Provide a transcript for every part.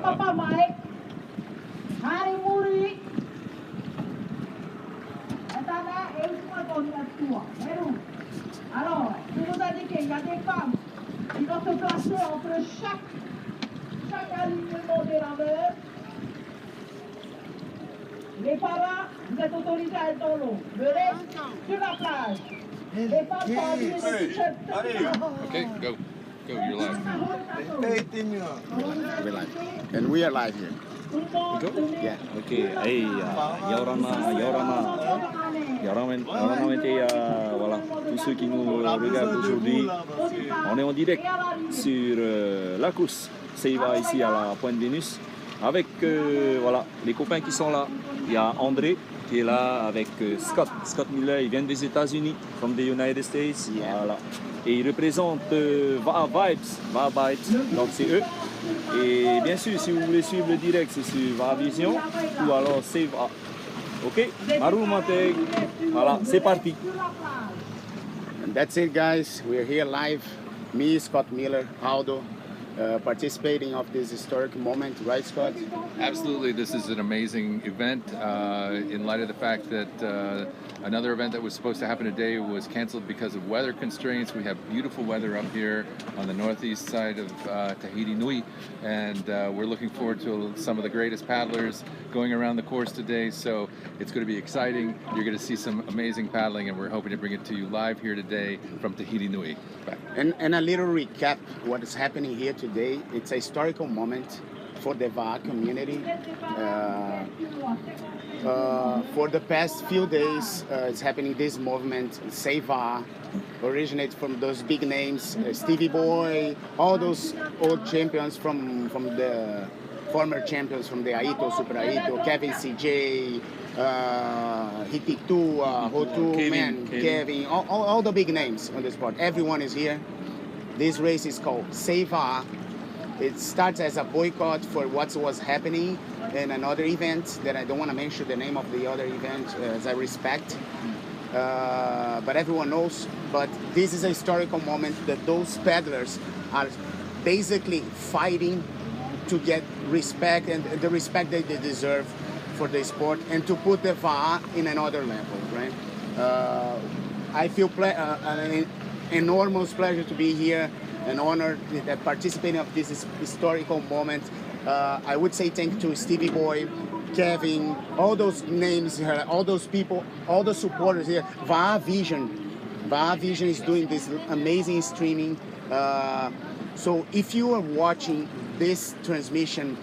Papa Mike, Hari Muri, Atana et alors, je vous indique qu'il y a des femmes qui vont se placer entre chaque alignement des laveurs. Les paras, vous êtes autorisés à être dans l'eau. Le reste, sur la plage. Les femmes sont habillées de t-shirts. Okay, go. Go, you're live. We're live. And we are live here. Yeah. Ok, hey, voilà, tous ceux qui nous regardent aujourd'hui, on est en direct sur la course Seiva ici à la Pointe Vénus avec voilà, les copains qui sont là. Il y a André qui est là avec Scott Miller, ils viennent des États-Unis, from the United States. Voilà. Et ils représentent VA Vibes, donc c'est eux. Et bien sûr, si vous voulez suivre le direct, c'est sur VA Vision ou alors Save A. Ok, Maru Mateg, voilà, c'est parti. And that's it, guys. We're here live. Me, Scott Miller, Aldo, participating of this historic moment, right, Scott? Absolutely, this is an amazing event in light of the fact that another event that was supposed to happen today was canceled because of weather constraints. We have beautiful weather up here on the northeast side of Tahiti Nui, and we're looking forward to some of the greatest paddlers going around the course today, so it's going to be exciting. You're going to see some amazing paddling, and we're hoping to bring it to you live here today from Tahiti Nui. And a little recap, what is happening here today. It's a historical moment for the VA community. For the past few days, it's happening this movement, Save VA, originates from those big names, Stevie Boy, all those old champions from the former champions from the Aito, Super Aito, Kevin CJ, Hititu, Hotu, Kevin, all the big names on the sport. Everyone is here. This race is called Save VA. It starts as a boycott for what was happening in another event that I don't want to mention the name of the other event as I respect. But everyone knows. But this is a historical moment that those paddlers are basically fighting to get respect and the respect that they deserve for the sport and to put the VA in another level, right? I feel an enormous pleasure to be here and honored that participating of this historical moment. I would say thank you to Stevie Boy, Kevin, all those names here, all those people, all the supporters here. VA Vision is doing this amazing streaming. So if you are watching this transmission,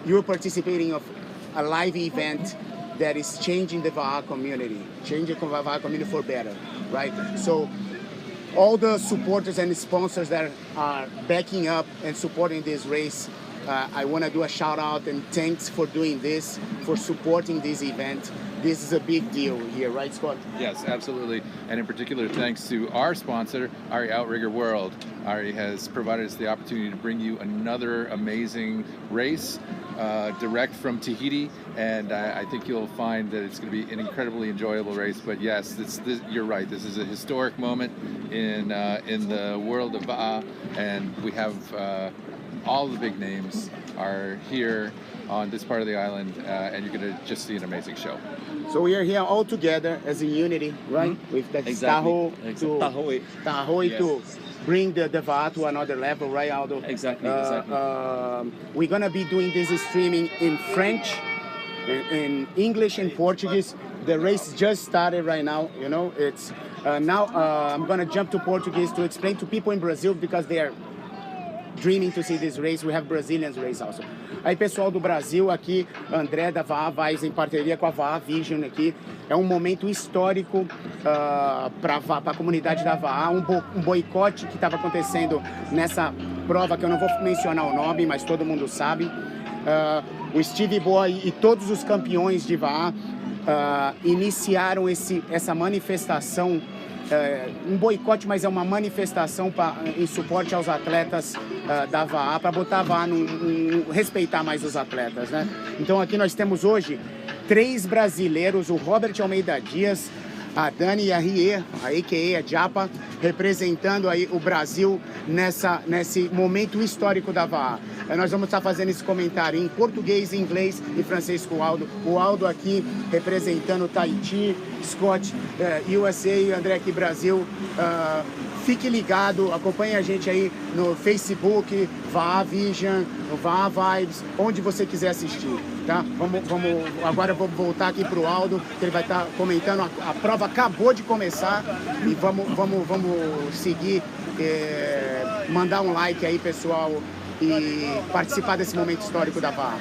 you're participating of a live event that is changing the VA community, changing the VA community for better, right? So all the supporters and sponsors that are backing up and supporting this race, I want to do a shout out and thanks for doing this, for supporting this event. This is a big deal here, right, Scott? Yes, absolutely. And in particular, thanks to our sponsor, Ari Outrigger World. Ari has provided us the opportunity to bring you another amazing race direct from Tahiti, and I think you'll find that it's going to be an incredibly enjoyable race. But yes, you're right. This is a historic moment in the world of VA, and we have all the big names are here on this part of the island, and you're going to just see an amazing show. So we are here all together as a unity, right? Mm-hmm. With that Exactly. Tahoe to bring the VA to another level, right, Aldo? Exactly. We're going to be doing this streaming in French, in English and Portuguese. The race just started right now, you know. It's now I'm going to jump to Portuguese to explain to people in Brazil because they are dreaming to see this race. We have Brazilians race also. Aí, pessoal do Brasil aqui, André da VA Vibes em parceria com a VA Vision aqui. É um momento histórico para a comunidade da VA, um boicote que estava acontecendo nessa prova que eu não vou mencionar o nome, mas todo mundo sabe. O Stevie Boy e todos os campeões de VA iniciaram essa manifestação, um boicote, mas é uma manifestação em suporte aos atletas da VA, para botar a VA, respeitar mais os atletas, né? Então aqui nós temos hoje 3 brasileiros, o Robert Almeida Dias, a Dani Arrier, a.k.a. Japa, representando aí o Brasil nesse momento histórico da VAA. Nós vamos estar fazendo esse comentário em português, inglês e francês com o Aldo. O Aldo aqui representando Tahiti, Scott, USA, André aqui Brasil. Fique ligado, acompanhe a gente aí no Facebook, VAA Vision, VAA Vibes, onde você quiser assistir, tá? Agora eu vou voltar aqui pro Aldo, que ele vai estar comentando, a prova acabou de começar e vamos seguir, mandar um like aí, pessoal, e participar desse momento histórico da VAA.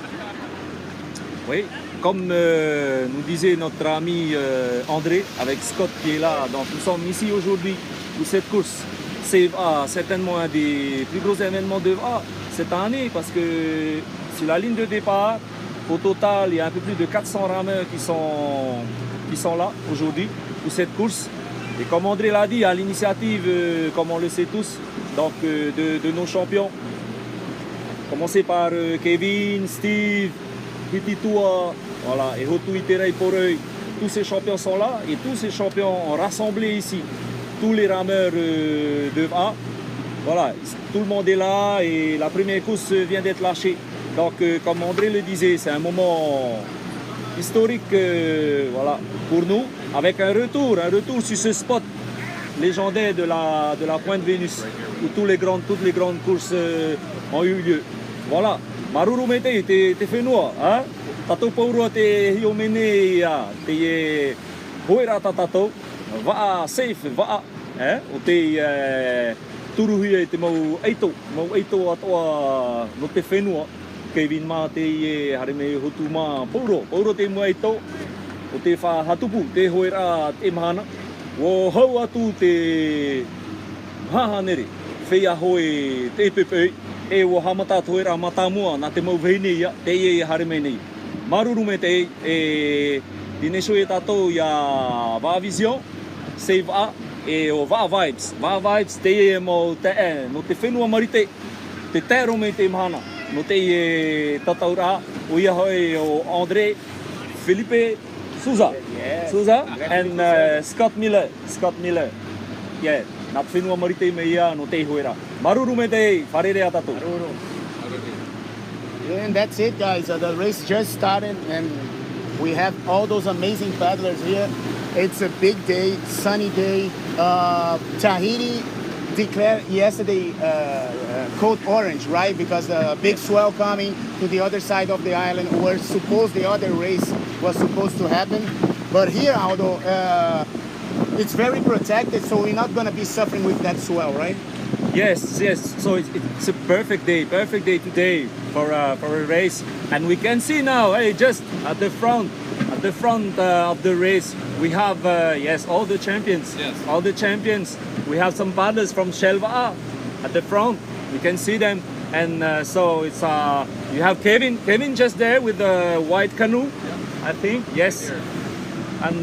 Oui, comme nous disait notre ami André, avec Scott qui est là, donc nous sommes ici aujourd'hui pour cette course. C'est certainement un des plus gros événements de VAA cette année parce que sur la ligne de départ, au total, il y a un peu plus de 400 rameurs qui sont là aujourd'hui pour cette course. Et comme André l'a dit, à l'initiative, comme on le sait tous, donc de nos champions. Commencé par Kevin, Steve, Hititua, voilà, et Hotu Iterei Poreuil. Tous ces champions sont là et tous ces champions ont rassemblé ici. Tous les rameurs de VAA. Voilà, tout le monde est là et la première course vient d'être lâchée. Donc, comme André le disait, c'est un moment historique voilà, pour nous, avec un retour sur ce spot légendaire de la Pointe Vénus, où toutes les grandes courses ont eu lieu. Voilà, Maruru Mete, t'es Whenua, hein? Tatou Paurua te Hiomene, te Hoera Tatatou, VAA safe, VAA, hein? O te Turuhia te mau eito atoa no te whenua. Kevin mā te hareme hotu mā Pauro te mua eito. O te whahatupu, te hoera te mahana. O hau atu te hahanere, whea hoe te pepei. E o hamata hoera matamua na te mau vene ia, te hareme nei. Maruru me te dinesho e tatou ia VAA Vision, sei VAA. E o VAA Vibes. VAA Vibes te mo te no te whenua marite, te tero me te mahana, no te tataura, o ia hoi o André, Felipe, Souza, and Scott Miller. Yeah, na te whenua marite me ia no te hoera. Maruru me te, wharere a tatou. And that's it, guys. The race just started and we have all those amazing paddlers here. It's a big day, sunny day. Tahiti declared yesterday code orange, right? Because a big swell coming to the other side of the island where the other race was supposed to happen. But here, Aldo, it's very protected, so we're not going to be suffering with that swell, right? Yes. So it's a perfect day today for a race. And we can see now, hey, just at the front of the race, we have all the champions. Yes. All the champions. We have some paddlers from Shelva at the front. You can see them, and so it's you have Kevin just there with the white canoe, yeah. I think. Yes. And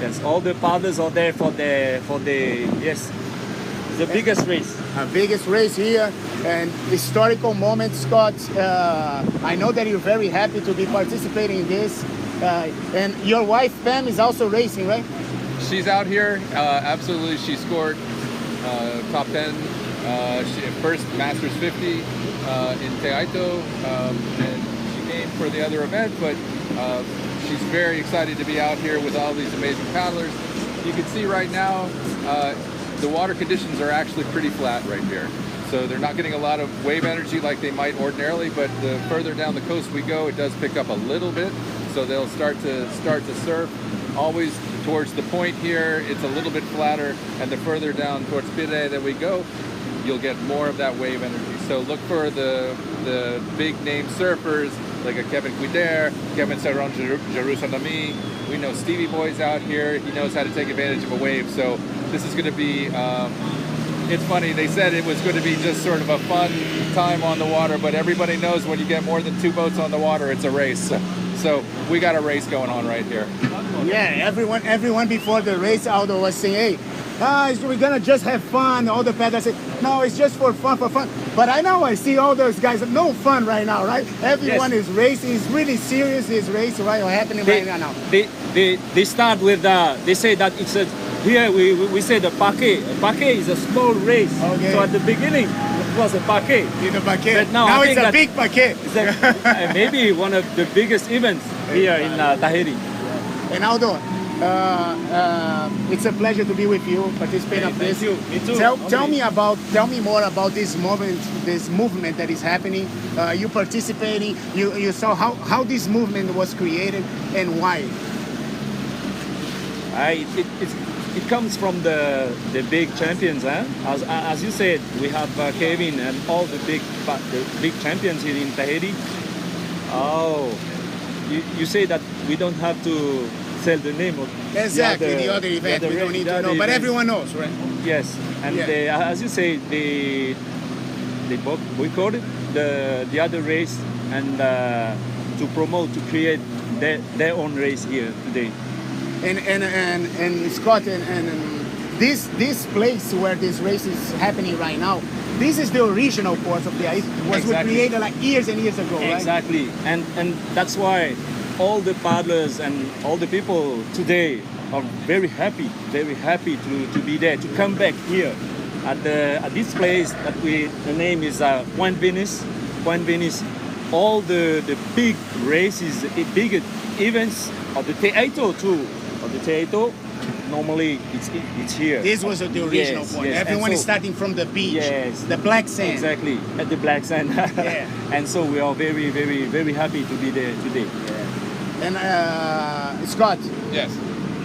yes, all the paddlers are there for the yes. The biggest race. Our biggest race here, and historical moment, Scott. I know that you're very happy to be participating in this. And your wife, Pam, is also racing, right? She's out here. Absolutely, she scored top 10. First Masters 50 in Teaito, and she came for the other event, but she's very excited to be out here with all these amazing paddlers. You can see right now, the water conditions are actually pretty flat right here. So they're not getting a lot of wave energy like they might ordinarily, but the further down the coast we go, it does pick up a little bit. So they'll start to surf. Always towards the point here, it's a little bit flatter, and the further down towards Pire that we go, you'll get more of that wave energy. So look for the big name surfers like a Kevin Guider, Kevin Serron Jerusalemi. We know Stevie Boy's out here. He knows how to take advantage of a wave. So this is going to be, it's funny, they said it was going to be just sort of a fun time on the water, but everybody knows when you get more than 2 boats on the water, it's a race. So we got a race going on right here. Yeah, everyone before the race, Aldo was saying, hey, we're gonna just have fun. All the peddlers say, no, it's just for fun, But I see all those guys, no fun right now, right? Everyone is racing. It's really serious, this race right happening right now. They start with, they say that it's a, here we say the paquet. A paquet is a small race. Okay. So at the beginning, it was a paquet. But now it's a big paquet. It's maybe one of the biggest events here in Tahiti. And Aldo, it's a pleasure to be with you, participating in this. Thank you. Me too. Tell me more about this movement that is happening. You participating, you saw how this movement was created and why. It comes from the big champions, eh? As you said, we have Kevin and all the big champions here in Tahiti. Oh, you say that we don't have to tell the name of the other event. We don't need to know, but everyone knows, right? Yes, and as you say, they boycotted the other race and to promote, to create their own race here today. And Scott, and this place where this race is happening right now, this is the original course of the ice. It was created like years and years ago, right? Exactly, and that's why all the paddlers and all the people today are very happy to be there, to come back here at this place that the name is Point Venice. All the big races, big events of the Teato too. Of the Teato, normally it's here. This was the original point. Yes. Everyone is starting from the beach, the black sand. Exactly, at the black sand. And so we are very happy to be there today. And Scott, yes,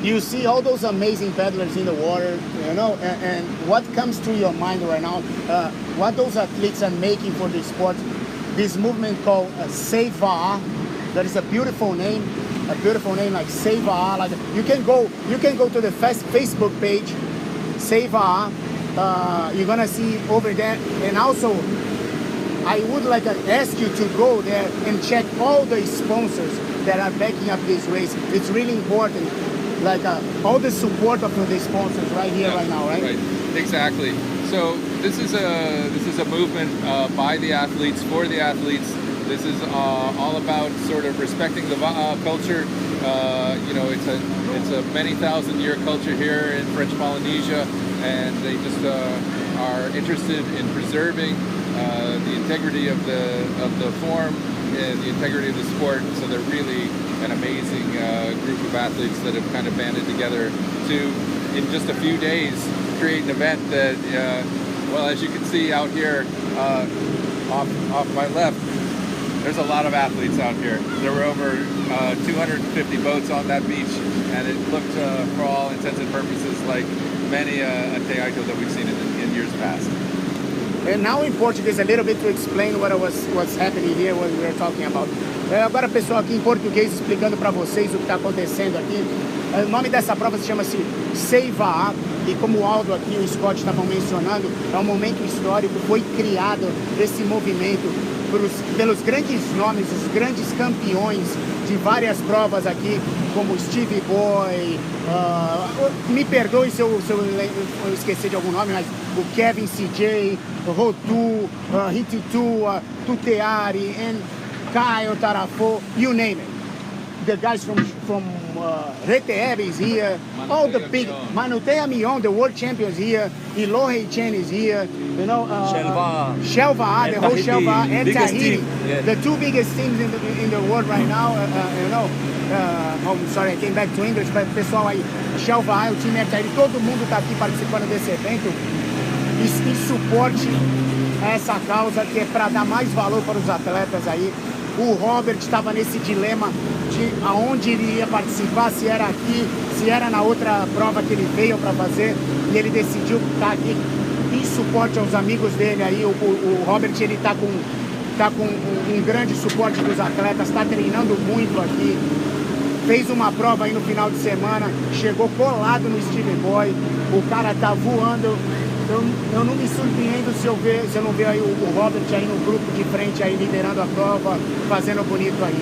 you see all those amazing paddlers in the water, and what comes to your mind right now? What those athletes are making for the sport? This movement called Save Va'a. That is a beautiful name like Save Va'a. Like you can go to the Facebook page, Save Va'a. You're gonna see over there, and also I would like to ask you to go there and check all the sponsors that are backing up this race. It's really important, like all the support of the sponsors right here, right now, right? Right, exactly. So this is a movement by the athletes, for the athletes. This is all about sort of respecting the Va'a culture. It's a many thousand-year culture here in French Polynesia, and they just are interested in preserving the integrity of the form and the integrity of the sport. So they're really an amazing group of athletes that have kind of banded together to, in just a few days, create an event that, well, as you can see out here off my left, there's a lot of athletes out here. There were over 250 boats on that beach, and it looked, for all intents and purposes, like many a teaito that we've seen in years past. And now in Portuguese, a little bit to explain what's happening here, what we are talking about. Agora, pessoal, aqui em português, explicando para vocês o que está acontecendo aqui. O nome dessa prova se chama-se Save Va'a, e como o Aldo aqui e o Scott estavam mencionando, é um momento histórico, foi criado esse movimento pelos grandes nomes, os grandes campeões de várias provas aqui, como Stevie Boy, me perdoe se eu esquecer de algum nome, mas o Kevin CJ, Rotu, Hititua, Tuteari, and Kyle Tarafo, you name it. The guys from Reteeb is here, all the big, Manutea Mion, the world champions here, Ilohe Chen is here, Shelva, the whole Shelva, and Tahiti, the two biggest teams in the world right now, I'm sorry, I came back to English, but pessoal aí, Shelva, o time é Tahiti, todo mundo está aqui participando desse evento, e suporte a essa causa que é para dar mais valor para os atletas aí. O Robert estava nesse dilema de aonde ele ia participar, se era aqui, se era na outra prova que ele veio para fazer, e ele decidiu estar aqui em suporte aos amigos dele aí. O Robert, ele está com um grande suporte dos atletas, está treinando muito aqui, fez uma prova aí no final de semana, chegou colado no Stevie Boy, o cara tá voando. Eu não me surpreendo se eu não ver aí o Robert aí no grupo de frente aí liderando a prova, fazendo bonito aí.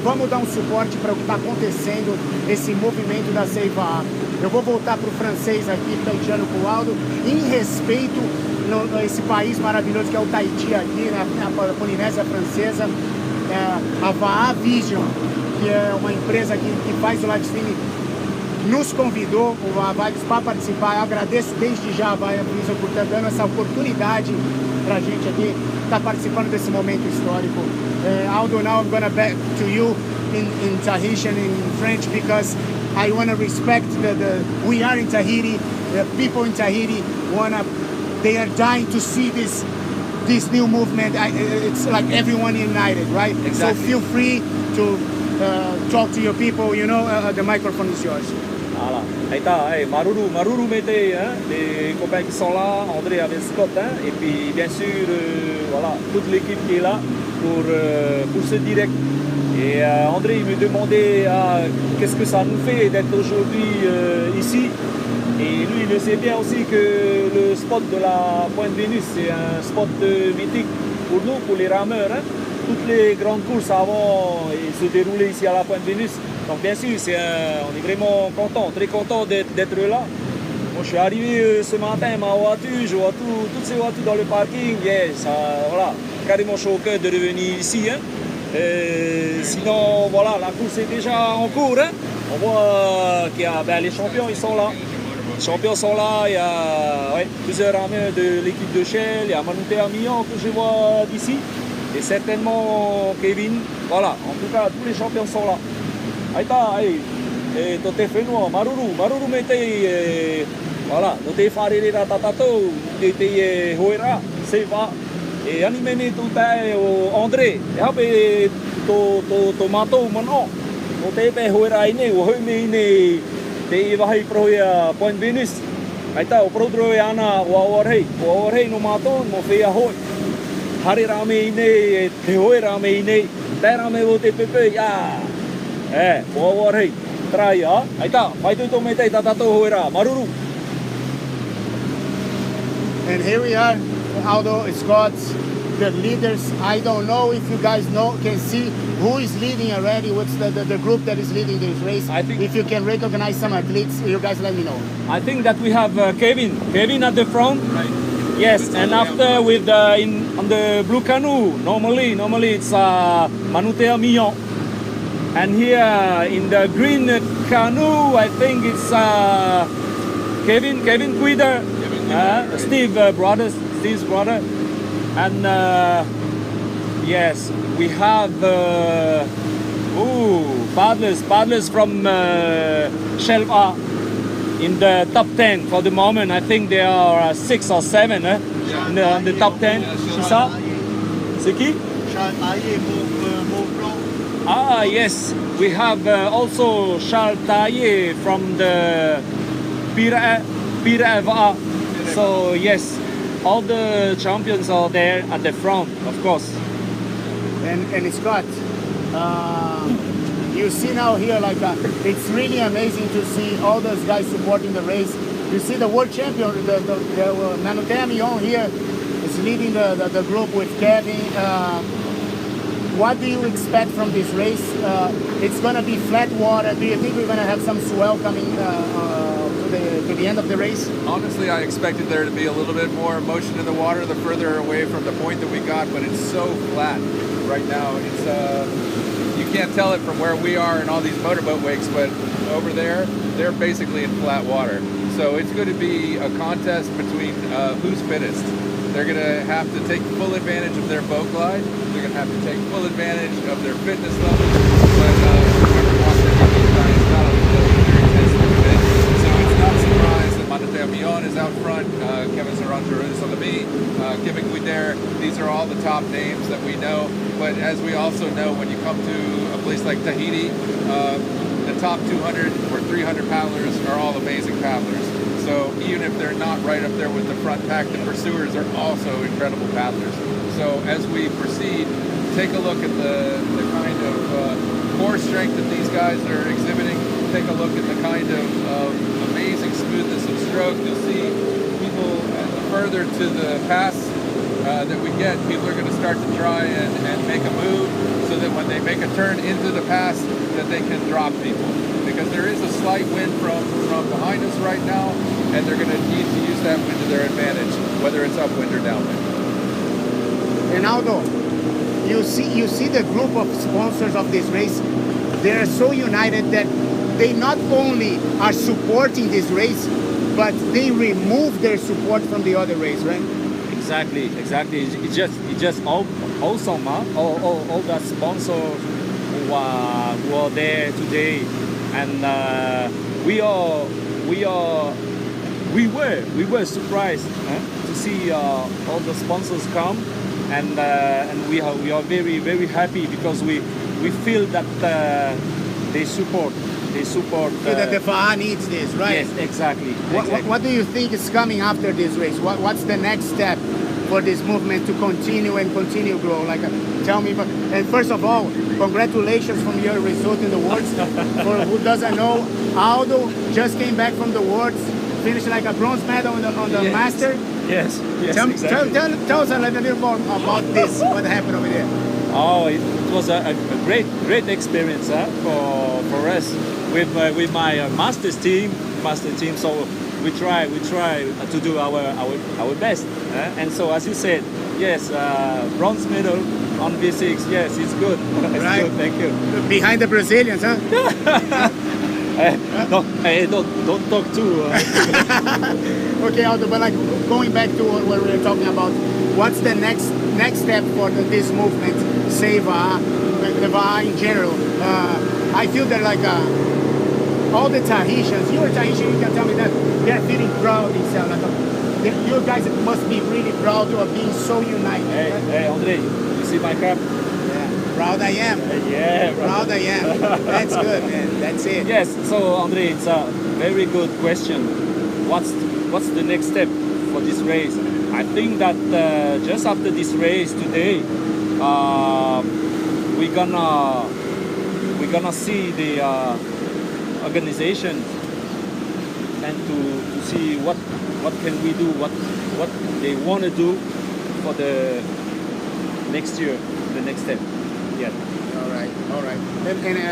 Vamos dar um suporte para o que está acontecendo, esse movimento da Save Va'a. Eu vou voltar para o francês aqui, taitiano com o Aldo, em respeito a esse país maravilhoso que é o Tahiti aqui, na Polinésia Francesa. A Vaha Vision, que é uma empresa que faz o live streaming, nos convidou, o Vibes, para participar. Eu agradeço desde já a Vaha Vision por estar dando essa oportunidade para a gente aqui estar participando desse momento histórico. Aldo, now I'm going to back to you in Tahitian, in French, because I want to respect we are in Tahiti, the people in Tahiti they are dying to see this new movement. It's like everyone united, right? Exactly. So feel free to talk to your people, you know, the microphone is yours. Voilà. Maruru Mété, hein, les copains qui sont là, André avec Scott, hein, et puis bien sûr, voilà, toute l'équipe qui est là pour ce direct. Et André il me demandait qu'est-ce que ça nous fait d'être aujourd'hui ici. Et lui, il le sait bien aussi que le spot de la Pointe Vénus, c'est un spot mythique pour nous, pour les rameurs. Hein. Toutes les grandes courses avant se déroulaient ici à la Pointe Vénus. Donc bien sûr, on est vraiment content, très content d'être là. Moi, je suis arrivé ce matin, ma voiture, je vois toutes ces voitures dans le parking. Yeah, ça, voilà, carrément chaud au cœur de revenir ici. Hein. Sinon, voilà, la course est déjà en cours. Hein. On voit qu'il y a les champions, ils sont là. Les champions sont là, il y a plusieurs rameurs de l'équipe de Shell, il y a Manutea Millon que je vois d'ici, et certainement Kevin. Voilà, en tout cas, tous les champions sont là. Aïta, tote whenua, maruru me te, voilà, tote wharerera tatatou, te hoera, seva, e animene tu tae o André, e hape to matou mano, o te pe hoera ine, o haume ine, te wahi prohia Pointe Vénus. Aïta, o prodro e ana o awarhei no matou, mo whea hoi. Hare rame ine, te hoi rame ine, te rame o te pepe, ya. O awarhei, trai, ha? Aïta, whai tuto me te tatato hoera, maruru. And here we are, Aldo, Scott, the leaders. I don't know if you guys can see who is leading already, what's the group that is leading this race. I think, if you can recognize some athletes, you guys let me know. I think that we have Kevin at the front. Right. Yes, and after with on the blue canoe, normally it's Manutea Millon. And here in the green canoe, I think it's Kevin Guider, Steve's brother. And yes, we have paddlers from Shelva in the top 10 for the moment. I think there are 6 or 7 in the top 10. C'est ça? C'est qui? Ah yes, we have also Charles Taillé from the Pira. So yes, all the champions are there at the front, of course. And Scott, you see now here, like it's really amazing to see all those guys supporting the race. You see the world champion, the Manutea Millon here is leading the group with Kevin. What do you expect from this race? It's going to be flat water. Do you think we're going to have some swell coming to the end of the race? Honestly, I expected there to be a little bit more motion in the water the further away from the point that we got, but it's so flat right now. It's you can't tell it from where we are in all these motorboat wakes, but over there, they're basically in flat water. So it's going to be a contest between who's fittest. They're going to have to take full advantage of their boat glide. They're going to have to take full advantage of their fitness level. But remember, watching these guys now, they're intensely fit. So it's not a surprise that Manutea Millon is out front, Kevin Saranjaro-Salami, Kevin Guider. These are all the top names that we know. But as we also know, when you come to a place like Tahiti, the top 200 or 300 paddlers are all amazing paddlers. So even if they're not right up there with the front pack, the pursuers are also incredible paddlers. So as we proceed, take a look at the kind of core strength that these guys are exhibiting. Take a look at the kind of amazing smoothness of stroke. You'll see people further to the pass that we get, people are going to start to try and make a move so that when they make a turn into the pass, that they can drop people. because there is a slight wind from behind us right now, and they're going to need to use that wind to their advantage, whether it's upwind or downwind. And Aldo, you see the group of sponsors of this race. They are so united that they not only are supporting this race, but they remove their support from the other race, right? Exactly. It's just awesome, huh? All the sponsors who are there today, and we were surprised to see all the sponsors come, and we are very happy because we feel that they support. That the FAA needs this, right? Yes, exactly. What do you think is coming after this race? What's the next step for this movement to continue grow? Like, tell me. And first of all, congratulations from your result in the Worlds. For who doesn't know, Aldo just came back from the Worlds, finished like a bronze medal on the Master. Yes. Tell us a little more about this. What happened over there? Oh, it was a great experience for us with my master team. So we try to do our best. And so, as you said, yes, bronze medal on V6. Yes, it's good. It's right. Good, thank you. Behind the Brazilians, huh? Don't talk too. Okay, Aldo, but like going back to what we were talking about, what's the next step for this movement, SEVA, the VA in general? I feel that like all the Tahitians, you're a Tahitian, you can tell me that they're feeling proud themselves. Like, you guys must be really proud of being so united. Hey, Andre, you see my cap? Yeah, proud I am. Yeah, proud I am. That's good, man. That's it. Yes. So, Andre, it's a very good question. What's the next step for this race? I think that just after this race today, we're gonna see the organization and to see what can we do, what they want to do for the next year, the next step. Yeah. All right. And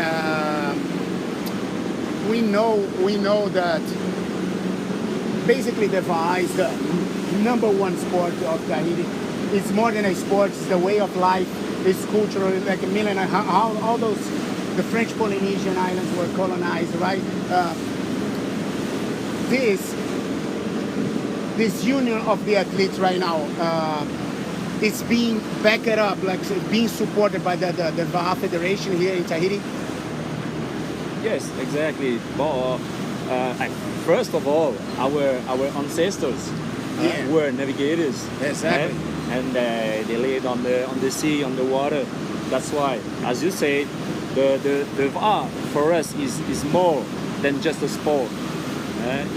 we know that basically the VA is the #1 sport of Tahiti. It's more than a sport; it's the way of life. It's cultural, like how all those the French Polynesian islands were colonized, right? This union of the athletes right now, it's being backed up, like being supported by the VA Federation here in Tahiti. Yes, exactly. But first of all, our ancestors were navigators. Exactly. And they lived on the sea, on the water. That's why, as you said, the VA for us is more than just a sport.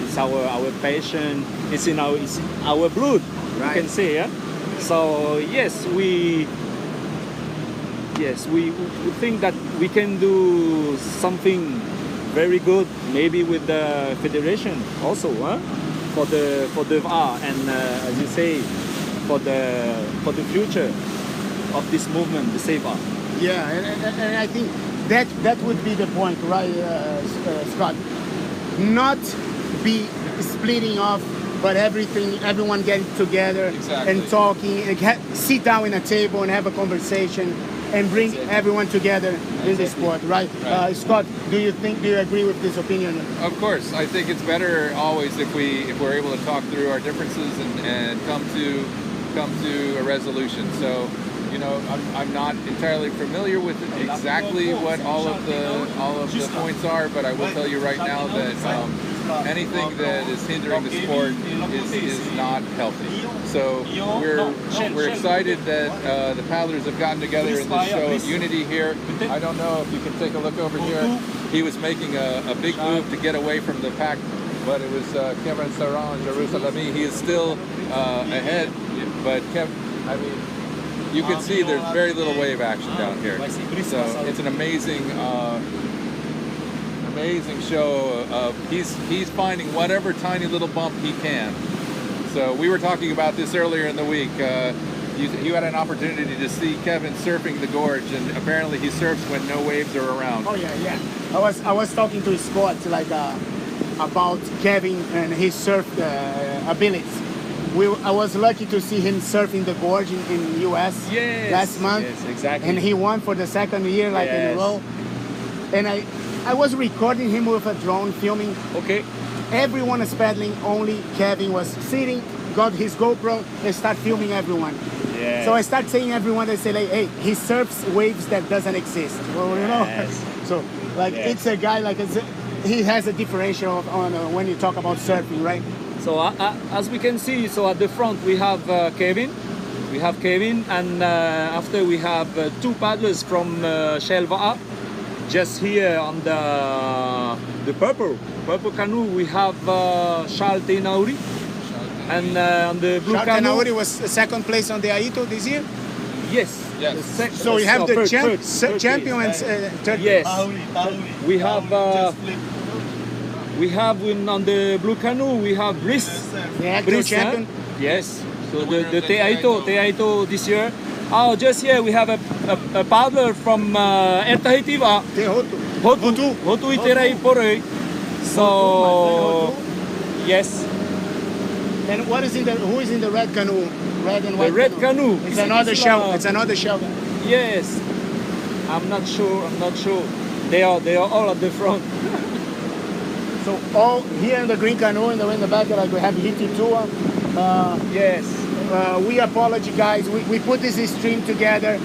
It's our passion. It's in our blood. Right. You can say, yeah. So yes, we think that we can do something very good, maybe with the federation also, for the VA, and as you say, for the future of this movement, the SEVA. Yeah, and I think that would be the point, right, Scott? Not be splitting off, but everyone getting together and talking, and sit down in a table and have a conversation and bring everyone together in the sport, right? Scott, do you agree with this opinion? Of course, I think it's better always if we're able to talk through our differences and come to a resolution. So, you know, I'm not entirely familiar with exactly what all of the points are, but I will tell you right now that anything that is hindering the sport is not healthy. So we're excited that the paddlers have gotten together in this show of unity here. I don't know if you can take a look over here. He was making a big move to get away from the pack, but it was Kevin Saran, Jerusalem. He is still ahead, but I mean, you can see there's very little wave action down here. So it's an amazing show of he's finding whatever tiny little bump he can. So we were talking about this earlier in the week. you had an opportunity to see Kevin surfing the gorge, and apparently he surfs when no waves are around. Oh yeah. I was talking to Scott about Kevin and his surf abilities. I was lucky to see him surfing the gorge in US last month. Yes, exactly. And he won for the second year in a row. And I was recording him with a drone filming. Okay. Everyone is paddling, only Kevin was sitting, got his GoPro, and start filming everyone. Yeah. So I start saying everyone, they say like, hey, he surfs waves that doesn't exist. Well, you know. So like it's a guy like he has a differential on when you talk about surfing, right? So as we can see, so at the front we have Kevin. We have Kevin, and after we have two paddlers from Shelva. Just here on the purple canoe we have Charles Tenauri, and on the blue Charles canoe Tenauri was second place on the Aito this year. Yes. So we have the champion and third. Yes. We have on the blue canoe we have Brice. The actual champion. Yes. So the Teaito this year. Oh, just here we have a paddler from Ertahitiva. Hotu Iterai Poroi. So yes. And who is in the red canoe? Red and white. The red canoe. It's another shell. It's another shell. Yes. I'm not sure. They are all at the front. So all here in the green canoe in the back, like we have Hiti Tua. Yes. We apologize, guys. We put this stream together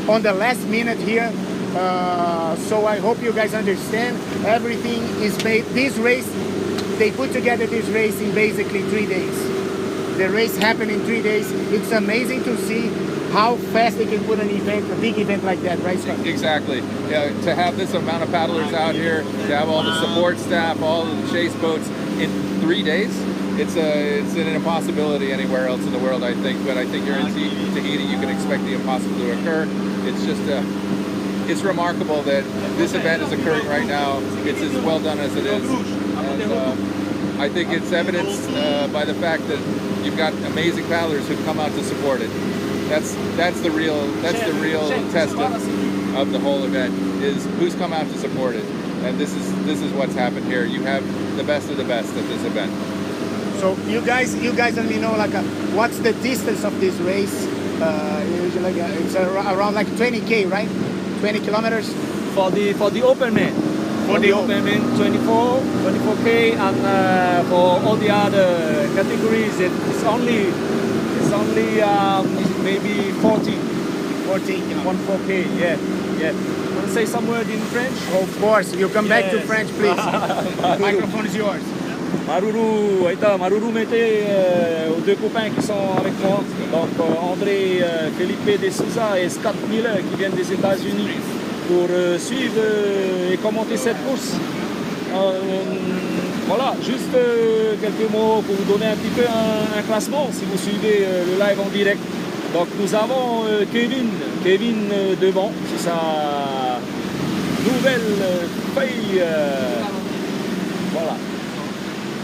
on the last minute here. So I hope you guys understand. Everything is made. This race, they put together this race in basically 3 days. The race happened in 3 days. It's amazing to see how fast they can put an event, a big event like that, right, Scott? Exactly. To have this amount of paddlers out here, to have all the support staff, all of the chase boats in 3 days, it's an impossibility anywhere else in the world, I think. But I think here in Tahiti, you can expect the impossible to occur. It's just it's remarkable that this event is occurring right now. It's as well done as it is, and I think it's evidenced by the fact that you've got amazing paddlers who come out to support it. That's the real test of the whole event, is who's come out to support it, and this is what's happened here. You have the best of the best at this event. So you guys let me know what's the distance of this race? Usually it's around like 20K, right? 20 kilometers for the open man. For the open man, 24K, and for all the other categories, it's only maybe 14, 14K. Yeah. Want to say some word in French? Of course. You come back to French, please. The microphone is yours. Maruru Mété, aux deux copains qui sont avec moi, donc André Felipe de Souza et Scott Miller qui viennent des États-Unis pour suivre et commenter cette course. Voilà, juste quelques mots pour vous donner un petit peu un classement si vous suivez le live en direct. Donc nous avons Kevin devant sur sa nouvelle feuille. Voilà.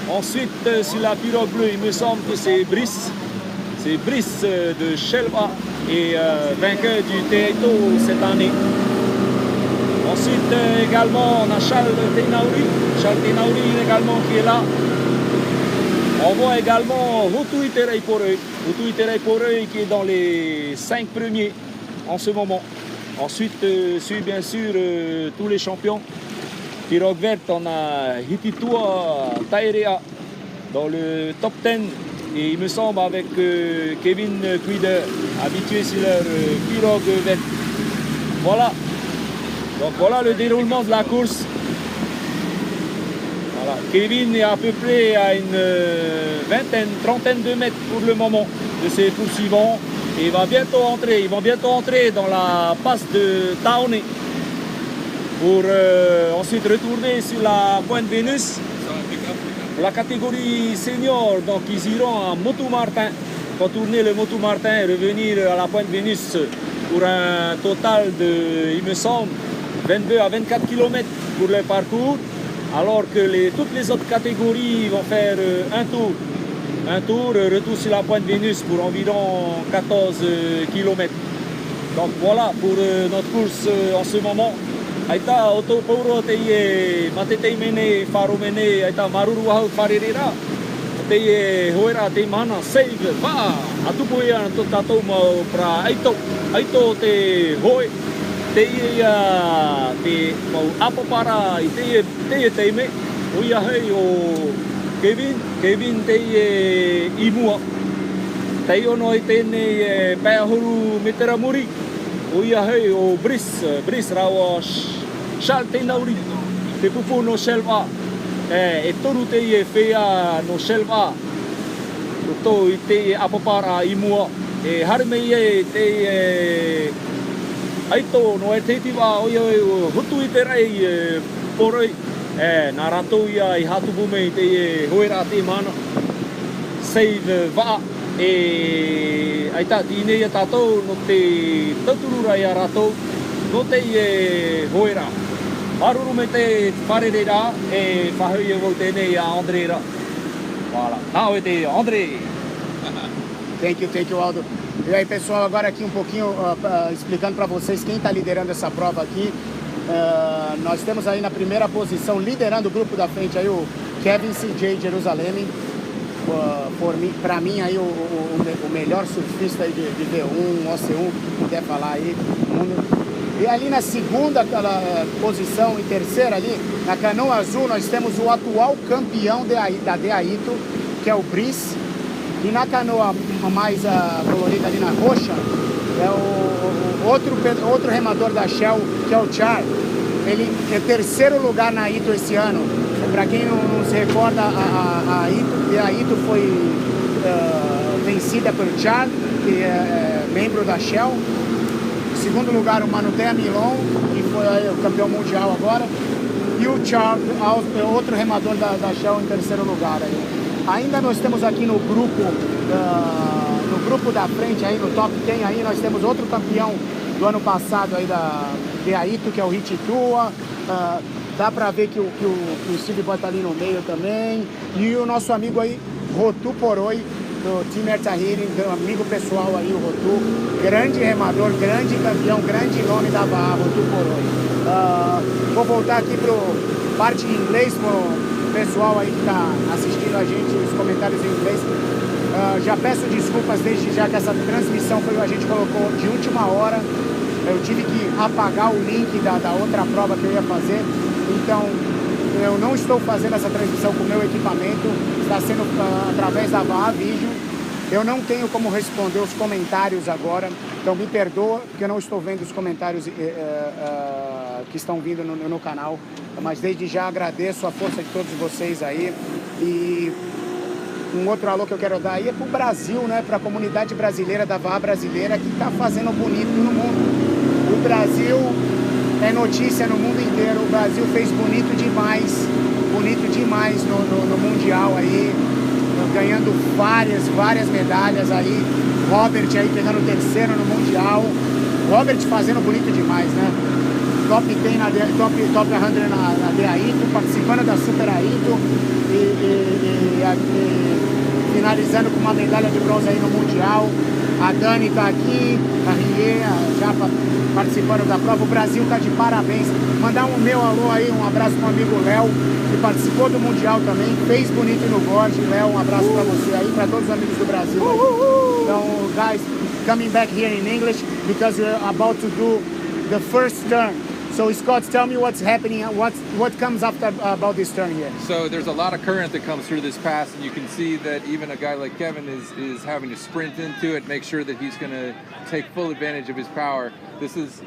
Ensuite, sur la pirogue bleue, il me semble que c'est Brice. C'est Brice de Shelva et vainqueur du Teaito cette année. Ensuite, également, on a Charles Tenauri. Charles Tenauri également qui est là. On voit également Hotu Iterei Poroi qui est dans les 5 premiers en ce moment. Ensuite, suit bien sûr tous les champions. Pirogue verte, on a Hititua Taerea dans le top 10 et il me semble avec Kevin Quider, habitué sur leur pirogue verte. Voilà. Donc voilà le déroulement de la course. Voilà. Kevin est à peu près à une trentaine de mètres pour le moment de ses poursuivants et ils vont bientôt entrer dans la passe de Taone pour ensuite retourner sur la Pointe Vénus. La catégorie senior, donc ils iront à Motu Martin, contourner le Motu Martin et revenir à la Pointe Vénus pour un total de, il me semble, 22 à 24 km pour le parcours, alors que toutes les autres catégories vont faire un tour un tour, retour sur la pointe Vénus pour environ 14 km. Donc voilà pour notre course en ce moment. Aita auto pauro te matete mene faro mene aita maruru hau farerera. Te hoera te mana save va atupu ia to tatou mau pra aito te hoi te ia te mau apapara i te me o ia hei o Kevin te imua te ono i tēnei pēhuru metera muri o ia hei o Brice rawa Charles te nauri te pupu no Shelva e toru te whea no Shelva to i te apapara imua e harme i te aito no e te tiwa o ia hutu i te rei poroi nā ratou ia i hatupu mei te hoera te mana save va aita tine ia tātou no te taturura ia ratou no te hoera maruru me te wharerera e whahui e wau tēnei a André ra voilà, nā e te André. Thank you, Aldo. E aí, pessoal, agora aqui um pouquinho explicando para vocês quem está liderando essa prova aqui. Nós temos aí na primeira posição, liderando o grupo da frente, aí o Kevin CJ Jerusalém. Para mim, aí o melhor surfista aí de V1, OC1, que puder falar aí. E ali na segunda posição e terceira ali, na canoa azul, nós temos o atual campeão da DAITO, que é o Brice. E na canoa mais colorida ali na roxa, é o outro remador da Shell, que é o Char. Ele é terceiro lugar na ITO esse ano. Para quem não se recorda, a ITO foi vencida pelo Char, que é membro da Shell. Em segundo lugar, o Manutea Milon, que foi o campeão mundial agora. E o Char, outro remador da Shell, em terceiro lugar. Ainda nós temos aqui no grupo da frente, aí no top 10, aí nós temos outro campeão do ano passado aí da DAITO, que é o Hichitua. Dá pra ver que o Stevie Boy tá ali no meio também. E o nosso amigo aí, Rotu Poroi, do Team Ertahiri, amigo pessoal aí, o Rotu. Grande remador, grande campeão, grande nome da barra, Rotu Poroi. Vou voltar aqui pro parte em inglês, pro pessoal aí que tá assistindo a gente, os comentários em inglês. Já peço desculpas desde já que essa transmissão a gente colocou de última hora. Eu tive que apagar o link da outra prova que eu ia fazer. Então, eu não estou fazendo essa transmissão com o meu equipamento. Está sendo através da VA Vídeo. Eu não tenho como responder os comentários agora. Então, me perdoa, porque eu não estou vendo os comentários que estão vindo no canal. Mas desde já agradeço a força de todos vocês aí. E um outro alô que eu quero dar aí é pro Brasil, né? Pra comunidade brasileira, da VA brasileira, que tá fazendo bonito no mundo. O Brasil é notícia no mundo inteiro. O Brasil fez bonito demais no Mundial aí, ganhando várias medalhas aí. Robert aí pegando terceiro no Mundial. Robert fazendo bonito demais, né? Top 10 top 100 na DAITO, participando da Super AITO e finalizando com uma medalha de bronze aí no Mundial. A Dani tá aqui, a Rie, já participando da prova. O Brasil tá de parabéns. Mandar um meu alô aí, um abraço pro amigo Léo, que participou do Mundial também, fez bonito no board. Léo, um abraço pra você aí, pra todos os amigos do Brasil. Então, guys, coming back here in English, because we're about to do the first turn. So Scott, tell me what's happening, what comes after about this turn here. So there's a lot of current that comes through this pass, and you can see that even a guy like Kevin is having to sprint into it, make sure that he's going to take full advantage of his power. This is,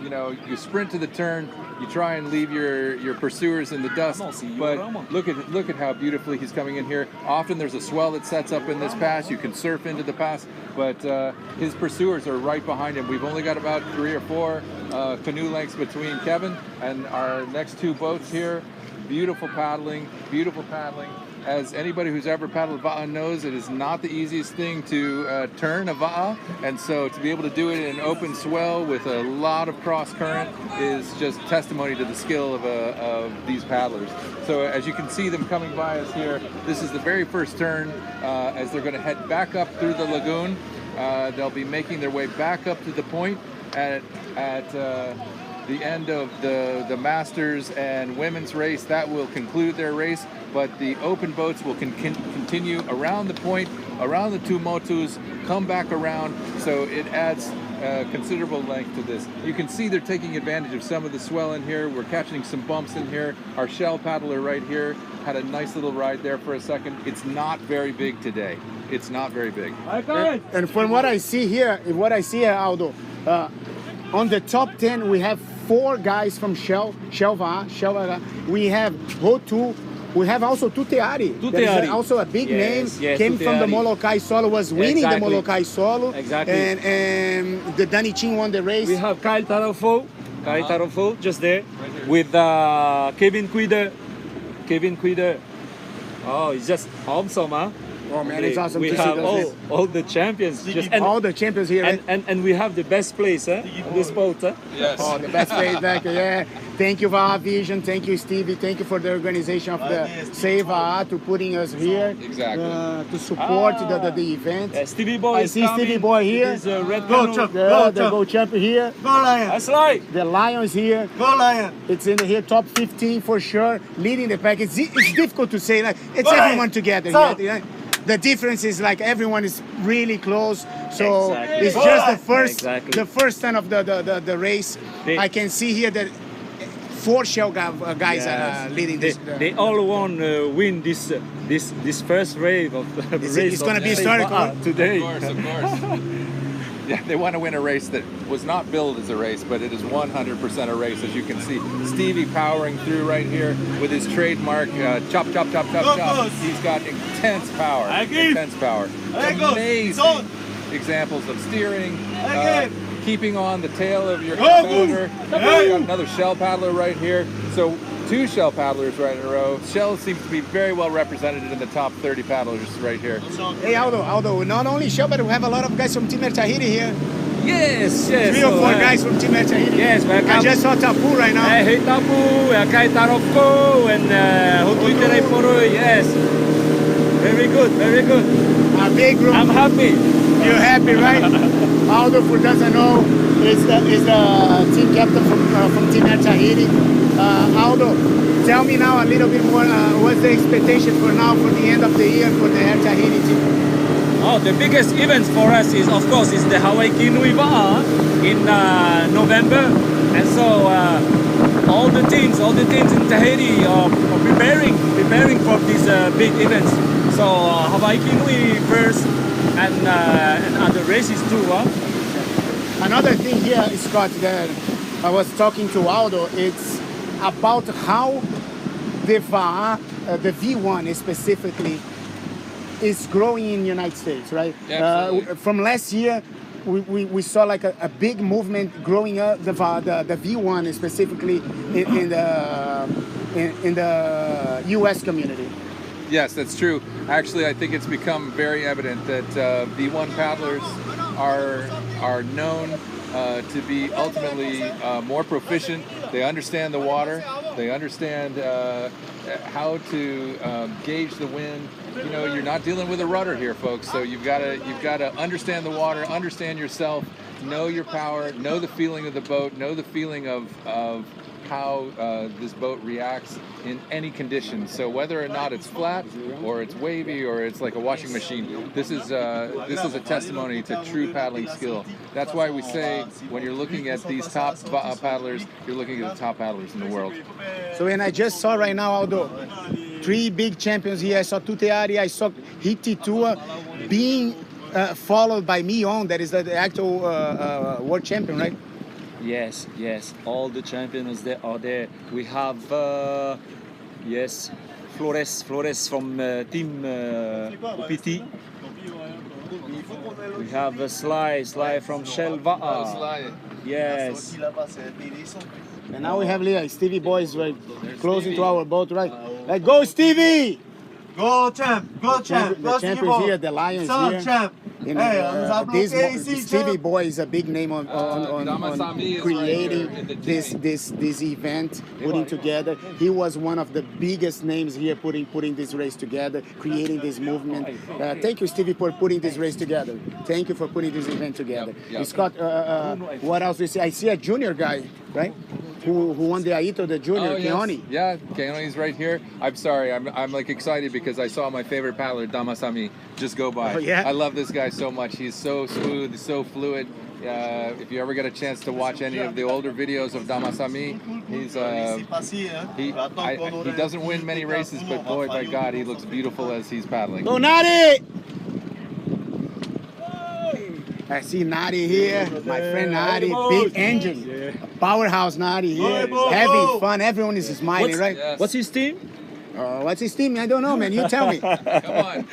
you sprint to the turn, you try and leave your pursuers in the dust, but look at how beautifully he's coming in here. Often there's a swell that sets up in this pass, you can surf into the pass, but his pursuers are right behind him. We've only got about 3 or 4 canoe lengths between Kevin and our next 2 boats here. Beautiful paddling, as anybody who's ever paddled va'a knows, it is not the easiest thing to turn a va'a, and so to be able to do it in an open swell with a lot of cross current is just testimony to the skill of these paddlers. So as you can see them coming by us here, this is the very first turn as they're going to head back up through the lagoon. They'll be making their way back up to the point at the end of the Masters and women's race. That will conclude their race, but the open boats will continue around the point, around the two motus, come back around, so it adds considerable length to this. You can see they're taking advantage of some of the swell in here. We're catching some bumps in here. Our shell paddler right here had a nice little ride there for a second. It's not very big today. It's not very big. And from what I see here, Aldo, on the top 10, we have 4 guys from Shell Va'a. We have Hotu. We have also Tuteari. That is also a big name. Yes, Came Tuteari. from the Molokai Solo, was winning the Molokai Solo. Exactly. And the Danny Chin won the race. We have Kyle Tarofo, just there, with Kevin Quider. Oh, it's just awesome, huh? Oh man, it's awesome we to see have those. all the champions, All the champions here. and we have the best place, huh? This boat, huh? Yes. Oh, the best place back, yeah. Thank you, Va'a Vision. Thank you, Stevie. Thank you for the organization of the Save Va'a to putting us here. Exactly. To support the event. Stevie Boy I is see coming. Stevie Boy here. It is a red Go, canoe. Chuck. The Go Champion here. Go Lion! That's right. The Lions here. Go Lion! It's in here, top 15 for sure, leading the pack. It's difficult to say, like, it's Go everyone Lion. together Stop. here. The difference is like everyone is really close, so Exactly. it's Go just Lion. the first turn of the race. I can see here that 4 shell guys are leading this. They all want to win this first race of the race. It's going to be historical. Today. Of course. Yeah, they want to win a race that was not billed as a race, but it is 100% a race, as you can see. Stevie powering through right here with his trademark chop, chop, chop, chop, chop. He's got intense power. Intense power. Amazing examples of steering, keeping on the tail of your competitor. We got another shell paddler right here. So 2 shell paddlers right in a row. Shell seems to be very well represented in the top 30 paddlers right here. Hey Aldo, not only shell, but we have a lot of guys from Team Tahiti here. Yes. 3 or 4 guys from Team Tahiti. Yes, welcome. I just saw Tapu right now. Hey Tapu, Kai Tarofo, and Hotuitere Poro. Yes. Very good. A big group. I'm happy. You're happy, right? Aldo, for doesn't know, is the team captain from Team Tahiti. Aldo, tell me now a little bit more. What's the expectation for now for the end of the year for the Air Tahiti team? Oh, the biggest event for us is, of course, is the Hawaii Kinui Va'a in November, and so all the teams in Tahiti are preparing for these big events. So Hawaii Kinui first, and other races too. Another thing here, Scott, that I was talking to Aldo, it's about how the Va'a, the V1 specifically, is growing in the United States, right? Absolutely. From last year, we saw like a big movement growing up the V1 specifically in the U.S. community. Yes, that's true. Actually, I think it's become very evident that V1 paddlers are known to be ultimately more proficient. They understand the water. They understand how to gauge the wind. You know, you're not dealing with a rudder here, folks. So you've got to understand the water, understand yourself, know your power, know the feeling of the boat, know the feeling of how this boat reacts in any condition. So whether or not it's flat or it's wavy or it's like a washing machine, this is a testimony to true paddling skill. That's why we say when you're looking at these top paddlers, you're looking at the top paddlers in the world. So, and I just saw right now, Aldo, 3 big champions here. I saw Tuteari, I saw Hititua being followed by Mion, that is the actual world champion, right? Yes. All the champions that are there. We have Flores from Team UPT. We have Sly from Shell Va'a. Yes. And now we have Stevie Boy is right close into our boat, right? Like, go Stevie! Go champ, go champ, The champ is here, the lion is here. champ. You know, Hey, on nous a bloqué ici, Stevie champ. Boy is a big name on Damasami is creating right here in the this event, putting together. He was one of the biggest names here putting this race together, creating this movement. Thank you, Stevie, for putting this race together. Thank you for putting this event together. Yep. Scott, what else we see? I see a junior guy, right? Who won the Aito, the junior, Keone. Yeah, Keone's right here. I'm sorry, I'm like excited because I saw my favorite paddler, Damasami, just go by. Oh, yeah? I love this guy so much. He's so smooth, so fluid. If you ever get a chance to watch any of the older videos of Damasami, he's he doesn't win many races, but boy, by God, he looks beautiful as he's paddling. Go Nadi! I see Nadi here, my friend Nadi, big engine, powerhouse Nadi here, having fun. Everyone is smiling, right? Yes. What's his team? What's his team? I don't know, man. You tell me. Come on.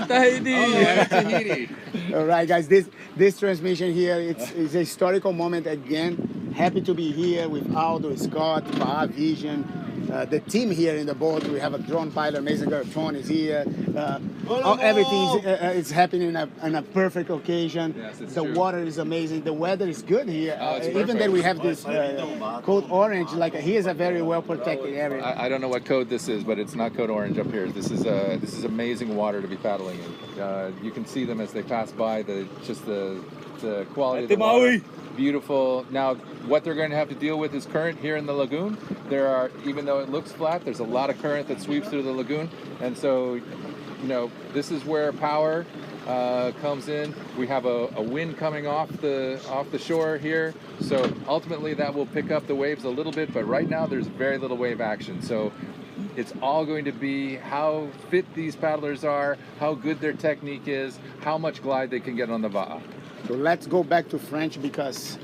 Tahiti. All right, guys. This transmission here, it's a historical moment again. Happy to be here with Aldo, Scott, Baha Vision, the team here in the boat. We have a drone pilot, amazing girl, Tron is here. Everything is happening in a perfect occasion. Yes, it's the true. water is amazing. The weather is good here. It's Even perfect. that we have this code orange, like here's a very well protected area. I don't know what code this is, but it's not code orange up here. This is amazing water to be paddling in. You can see them as they pass by. The quality of the water. Beautiful. Now, what they're going to have to deal with is current here in the lagoon. There are, even though it looks flat, there's a lot of current that sweeps through the lagoon, and so, you know, this is where power comes in. We have a wind coming off the shore here, so ultimately that will pick up the waves a little bit. But right now, there's very little wave action. So it's all going to be how fit these paddlers are, how good their technique is, how much glide they can get on the Va'a. So let's go back to French because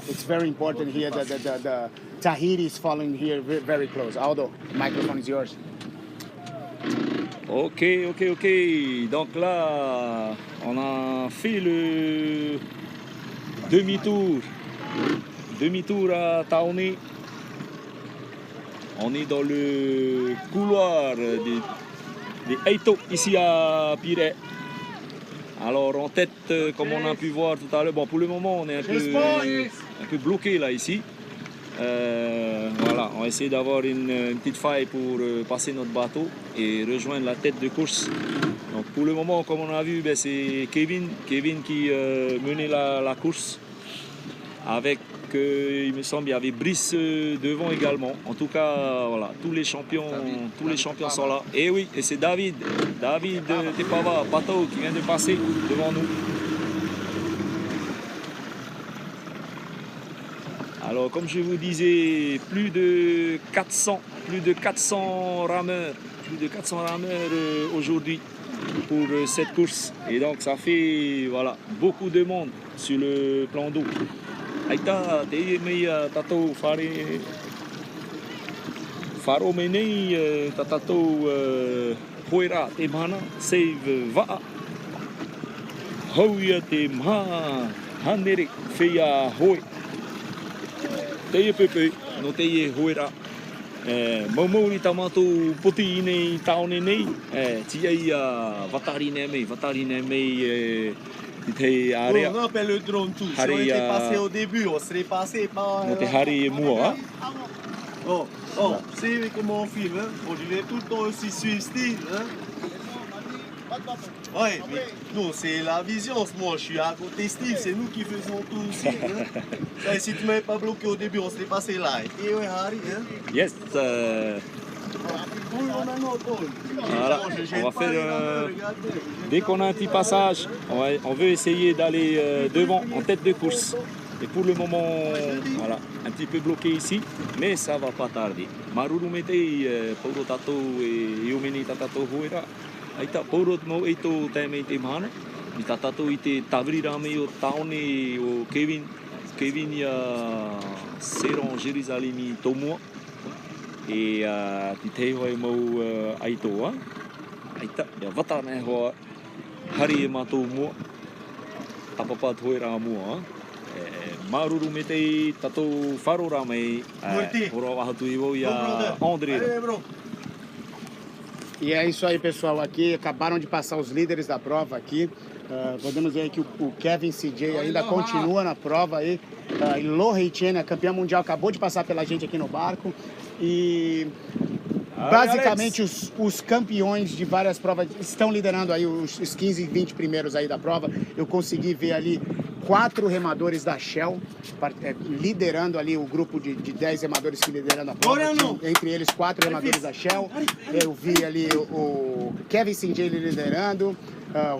it's very important here that the Tahiti is following here very close. Aldo, the microphone is yours. Ok. Donc là, on a fait le demi-tour à Taoné. On est dans le couloir des Aito ici à Pirée. Alors en tête, comme on a pu voir tout à l'heure, bon pour le moment on est un peu bloqué là ici. Voilà, on va essayer d'avoir une petite faille pour passer notre bateau et rejoindre la tête de course. Donc pour le moment, comme on a vu, ben, c'est Kevin qui menait la course. Avec, il me semble, il y avait Brice devant également. En tout cas, voilà, tous les champions sont là. Et oui, et c'est David Tepava, bateau qui vient de passer devant nous. Alors, comme je vous disais, plus de 400 rameurs aujourd'hui pour cette course. Et donc, ça fait voilà, beaucoup de monde sur le plan d'eau. Aita, te mei tatou wharo me nei tatou hoera te mana, save Va'a. Hauia te maha hanere whia hoi. Te pepe no te hoera. Maumau i tamatou poti i nei taone nei. Ti ai vatari nei mei On appelle le drone tout. Si on était passé au début, on serait passé par... No te hari e mua. Oh, vous savez comment on filme, hein? On devait tout le temps aussi suivre Steve, hein? Oui, mais nous, c'est la vision. Moi, je suis à côté de Steve, c'est nous qui faisons tout ici. Hein? Ça, si tu ne m'avais pas bloqué au début, on serait passé là. Et oui, Harry, hein? Yes. Voilà, on va faire dès qu'on a un petit passage, on veut essayer d'aller devant en tête de course. Et pour le moment, voilà, un petit peu bloqué ici, mais ça va pas tarder. Maruru metei pauro tatou e iomeni tatou hoera. Aita pauro mo eito taimei te mana. I tatou I te tavrira me o taone o Kevin ia Seron Jerusalemi Tomua. E ti te hoi mau aitoa. Aita, ia wata nei hoa hari e mātou mua. Tapapa toi rā mua. Maruru me te tatou wharo rā mei. Hora wahatu I wau ia Andre. E é isso aí, pessoal. Aqui acabaram de passar os líderes da prova aqui. Podemos ver que o Kevin CJ ainda continua na prova aí. Lohei Chen, campeão mundial, acabou de passar pela gente aqui no barco. E basicamente os campeões de várias provas estão liderando aí os 15 e 20 primeiros aí da prova. Eu consegui ver ali 4 remadores da Shell liderando ali o grupo de 10 remadores que liderando a prova. Entre eles 4 remadores da Shell. Eu vi ali o Kevin CJ liderando.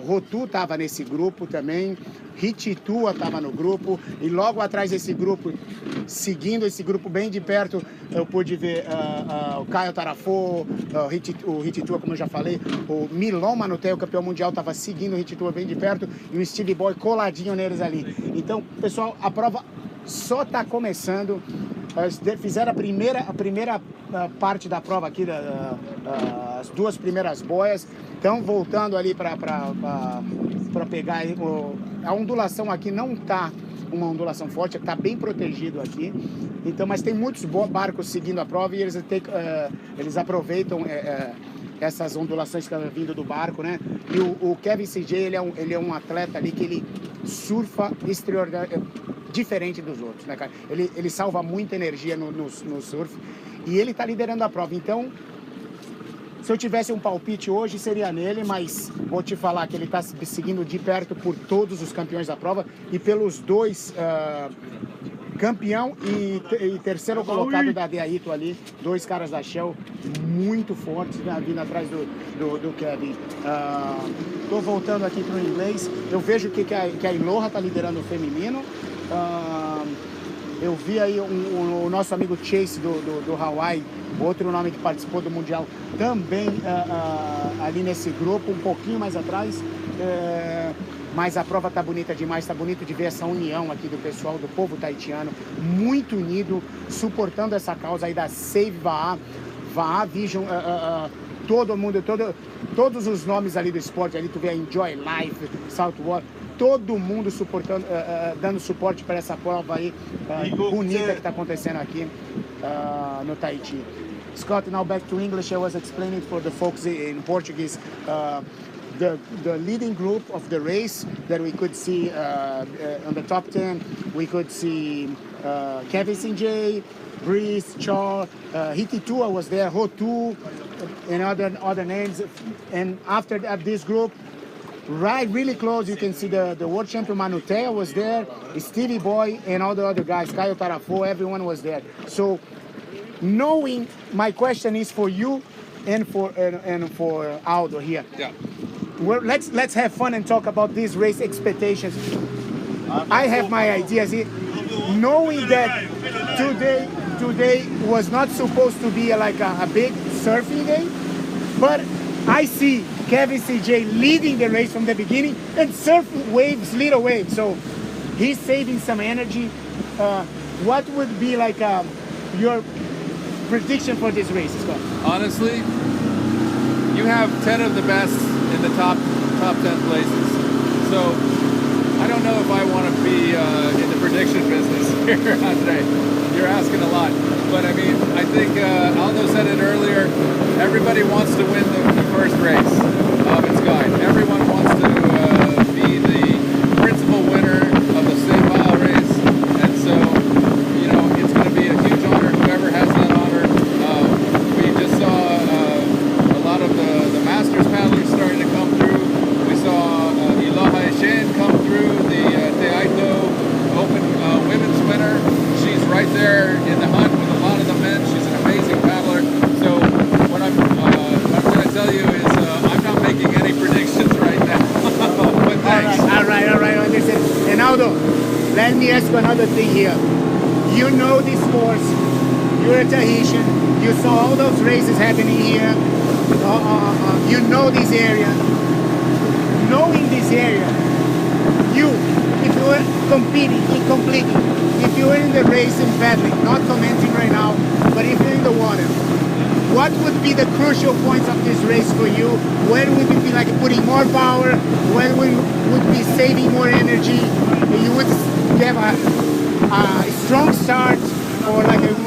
Rotu estava nesse grupo também, Hititua estava no grupo, e logo atrás desse grupo, seguindo esse grupo bem de perto, eu pude ver o Caio Tarafô, o Hititua, como eu já falei, o Milon Manutel, campeão mundial, estava seguindo o Hititua bem de perto, e o Stevie Boy coladinho neles ali. Então, pessoal, a prova só está começando. Fizeram a primeira parte da prova aqui, as 2 primeiras boias. Estão voltando ali para pegar. A ondulação aqui não está uma ondulação forte, está bem protegido aqui. Então, mas tem muitos barcos seguindo a prova e eles aproveitam essas ondulações que estão vindo do barco, né? E o Kevin CJ, ele é um atleta ali que ele surfa diferente dos outros, né, cara? Ele salva muita energia no surf e ele tá liderando a prova. Então, se eu tivesse um palpite hoje, seria nele, mas vou te falar que ele tá seguindo de perto por todos os campeões da prova e pelos 2 campeão e terceiro colocado da Deaito ali, 2 caras da Shell muito fortes, né, vindo atrás do Kevin. Tô voltando aqui pro inglês, eu vejo que a Iloha tá liderando o feminino. Eu vi aí o nosso amigo Chase do Hawaii, outro nome que participou do Mundial, também ali nesse grupo, um pouquinho mais atrás. Mas a prova tá bonita demais, tá bonito de ver essa união aqui do pessoal, do povo tahitiano, muito unido, suportando essa causa aí da Save Va'a Vision, todo mundo, todos os nomes ali do esporte, ali tu vê a Enjoy Life, Saltwater, todo mundo suportando, dando suporte para essa prova aí bonita que está acontecendo aqui no Tahiti. Scott, now back to English. I was explaining for the folks in Portuguese the leading group of the race that we could see on the top 10. We could see Kevin CJ, Breeze, Char, Hititua was there, Hotu, and other names. And after this group, right really close, you can see the world champion Manutea was there, Stevie Boy, and all the other guys, Caio Tarafô, everyone was there. So knowing, my question is for you and for Aldo here. Yeah. Let's have fun and talk about these race expectations. I have my ideas here, knowing that today was not supposed to be like a big surfing day, but I see Kevin CJ leading the race from the beginning and surfing waves, little waves. So he's saving some energy. What would be like your prediction for this race, Scott? Honestly, you have 10 of the best in the top 10 places. So I don't know if I want to be in the prediction business here, Andre. You're asking a lot. But I mean, I think Aldo said it earlier, everybody wants to win the first race of its kind. Everyone wants to be the principal winner of the Save race. And so, you know, it's going to be a huge honor, whoever has that honor. We just saw a lot of the Masters paddlers starting to come through. We saw Iloha Shen come through, the Teaito Open women's winner. She's right there in the hunt with a lot of the men. She's an amazing paddler. So what I'm going to tell you is I'm not making any predictions right now. But thanks. All right. Listen, and Aldo, let me ask you another thing here. You know these sports. You're a Tahitian. You saw all those races happening here. You know this area. Knowing this area, if you were competing, if you were in the race and paddling, not commenting right now, but if you're in the water, what would be the crucial points of this race for you? Where would you be like putting more power? Where would be saving more energy? You would have a strong start or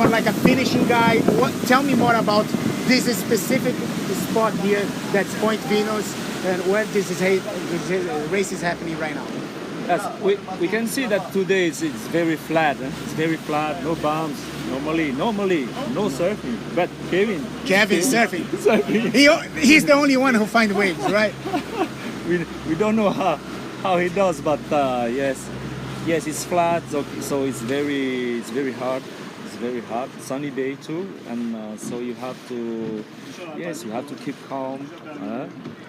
like a finishing guide. Tell me more about this specific spot here that's Point Venus and where this race is happening right now? Yes, we can see that today it's very flat. It's very flat, no bumps. Normally, no surfing. But Kevin surfing. surfing. He's the only one who finds waves, right? we don't know how he does, but yes, it's flat, so it's very hard. It's very hard. Sunny day too, and so you have to keep calm.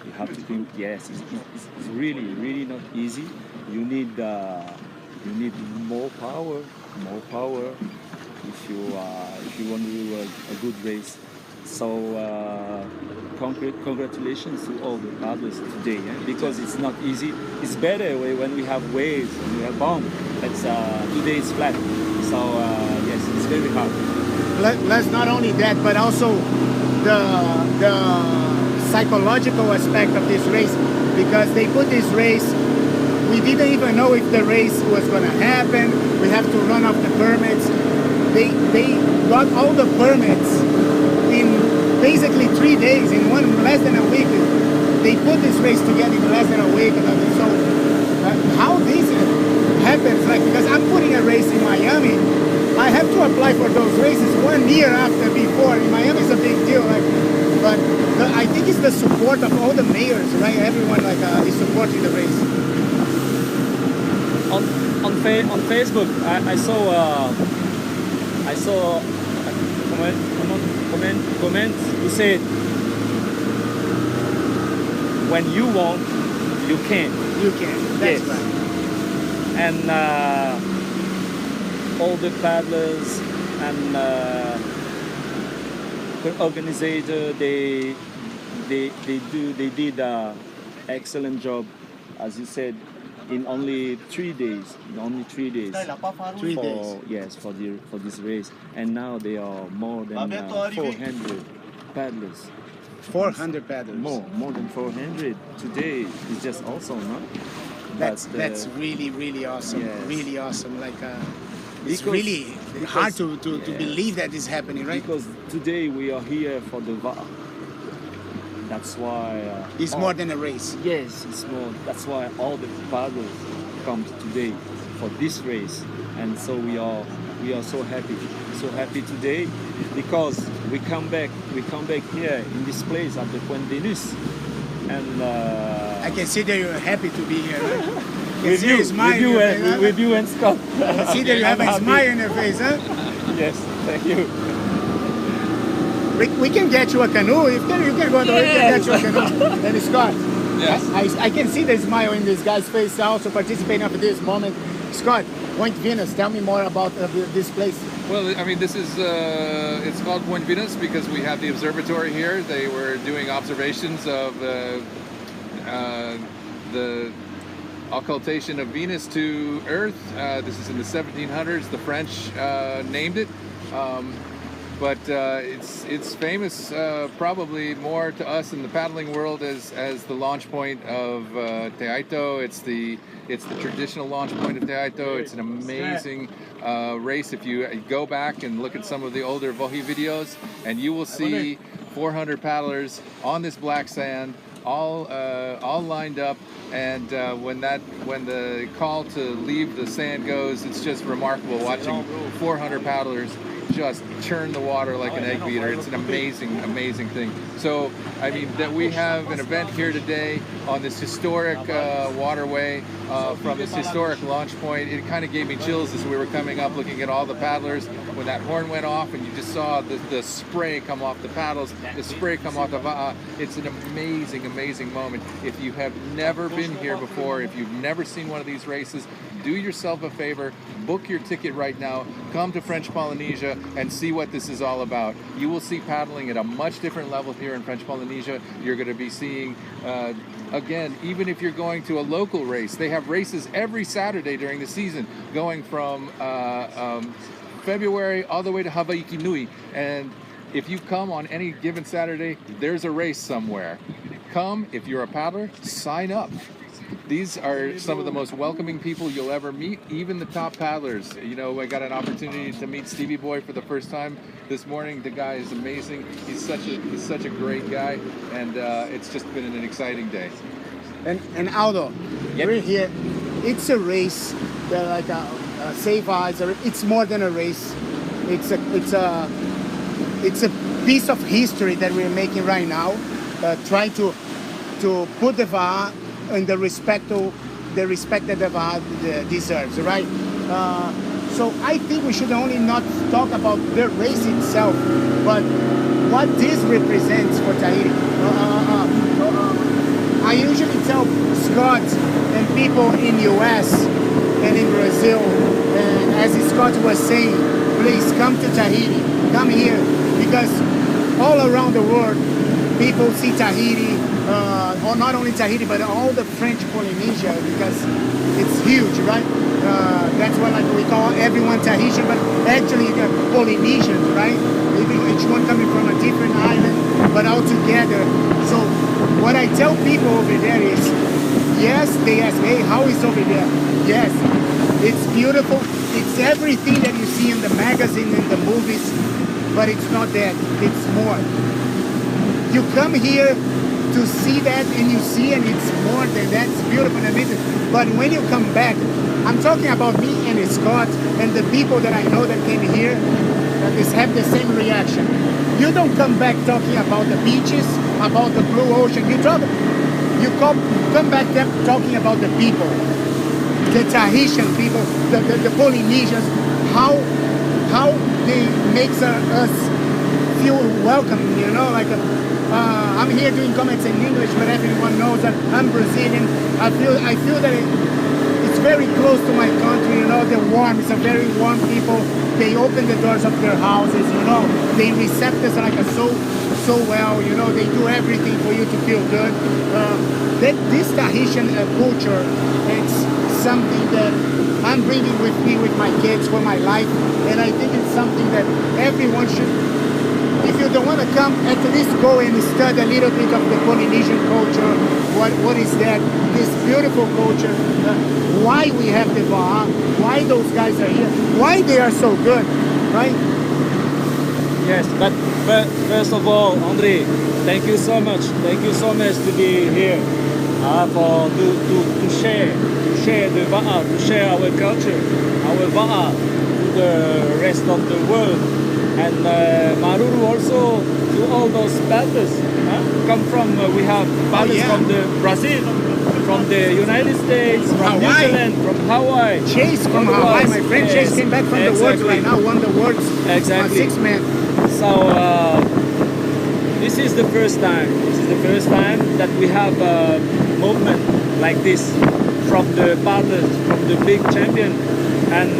You have to think. Yes, it's really not easy. You need more power if you want to do a good race. So congratulations to all the paddlers today, because it's not easy. It's better when we have waves and we have bump. Today is flat, so yes, it's very hard. Let's not only that, but also the psychological aspect of this race, because they put this race. We didn't even know if the race was going to happen. We have to run off the permits. They got all the permits in basically 3 days, in less than a week. They put this race together in less than a week. So how this happens, because I'm putting a race in Miami, I have to apply for those races 1 year before. In Miami is a big deal, but I think it's the support of all the mayors, right? Everyone is supporting the race. On Facebook, I saw a comment who said, when you want, you can. You can. That's yes. Right. And all the paddlers and the organizer, they did an excellent job, as you said. In only 3 days. For this race, and now they are more than 400 paddlers. 400 paddlers. More than 400 today is just awesome, no? That's really awesome. Yes. Really awesome. It's really hard to believe that is happening, right? Because today we are here for the VAR. That's why it's more than a race. Yes, it's more. That's why all the paddlers come today for this race, and so we are so happy today, because we come back here in this place at the Point Venus, and I can see that you're happy to be here. Right? with you and Scott. I see that you have a smile on your face, huh? Yes, thank you. We can get you a canoe. If you can go there, we can get you a canoe. And Scott, yes. I can see the smile in this guy's face also participating of this moment. Scott, Point Venus, tell me more about this place. Well, I mean, this is, it's called Point Venus because we have the observatory here. They were doing observations of the occultation of Venus to Earth. This is in the 1700s. The French named it. But it's famous probably more to us in the paddling world as the launch point of Teaito. It's the traditional launch point of Teaito. It's an amazing race. If you go back and look at some of the older Vohi videos, and you will see 400 paddlers on this black sand, all lined up, and when the call to leave the sand goes, it's just remarkable watching 400 paddlers just churn the water like an egg beater. It's an amazing thing. So I mean that we have an event here today on this historic waterway from this historic launch point. It kind of gave me chills as we were coming up, looking at all the paddlers when that horn went off and you just saw the spray come off the paddles, the spray come off the va'a. It's an amazing moment. If you have never been here before, if you've never seen one of these races, do yourself a favor, book your ticket right now, come to French Polynesia and see what this is all about. You will see paddling at a much different level here in French Polynesia. You're going to be seeing, again, even if you're going to a local race, they have races every Saturday during the season, going from February all the way to Hawaii Nui. And if you come on any given Saturday, there's a race somewhere. Come, if you're a paddler, sign up. These are some of the most welcoming people you'll ever meet, even the top paddlers. You know, I got an opportunity to meet Stevie Boy for the first time this morning. The guy is amazing. He's such a great guy, and it's just been an exciting day. And Aldo, we're here. It's a race. Like a Seva, it's more than a race. It's a piece of history that we're making right now, trying to put the VAR in the respect that the VAR deserves, right? So I think we should only not talk about the race itself, but what this represents for Tahiti. I usually tell Scott and people in US and in Brazil, and as Scott was saying, please come to Tahiti, come here, because all around the world, people see Tahiti, or not only Tahiti, but all the French Polynesia, because it's huge, right? That's why we call everyone Tahitian, but actually they're Polynesians, right? Each one coming from a different island, but all together. So what I tell people over there is, yes, they ask, hey, how is over there? Yes, it's beautiful. It's everything that you see in the magazine and the movies, but it's not that. It's more. You come here to see that, and you see, and it's more than that. It's beautiful and amazing. But when you come back, I'm talking about me and Scott and the people that I know that came here that have the same reaction. You don't come back talking about the beaches, about the blue ocean. You come back there talking about the people, the Tahitian people, the Polynesians, how they makes us feel welcome. You know, like I'm here doing comments in English, but everyone knows that I'm Brazilian. I feel that it's very close to my country. You know, they're warm. It's a very warm people. They open the doors of their houses. You know, they receive us like so well. You know, they do everything for you to feel good. This Tahitian culture, it's something that I'm bringing with me with my kids for my life, and I think it's something that everyone should. If you don't want to come, at least go and study a little bit of the Polynesian culture. What is that? This beautiful culture. Why we have the VAR? Why those guys are here? Why they are so good, right? Yes, but first of all, Andre, thank you so much. Thank you so much to be here, to share the VAR, to share our culture, our VAR to the rest of the world. And Maruru also to all those paddlers. Come from, we have paddlers from the Brazil, from the United States, from New Zealand, from Hawaii. Chase from Hawaii, my friend Chase came back from the Worlds right now, won the Worlds. Exactly. 6-man. So this is the first time. This is the first time that we have a movement like this from the paddlers, from the big champion, and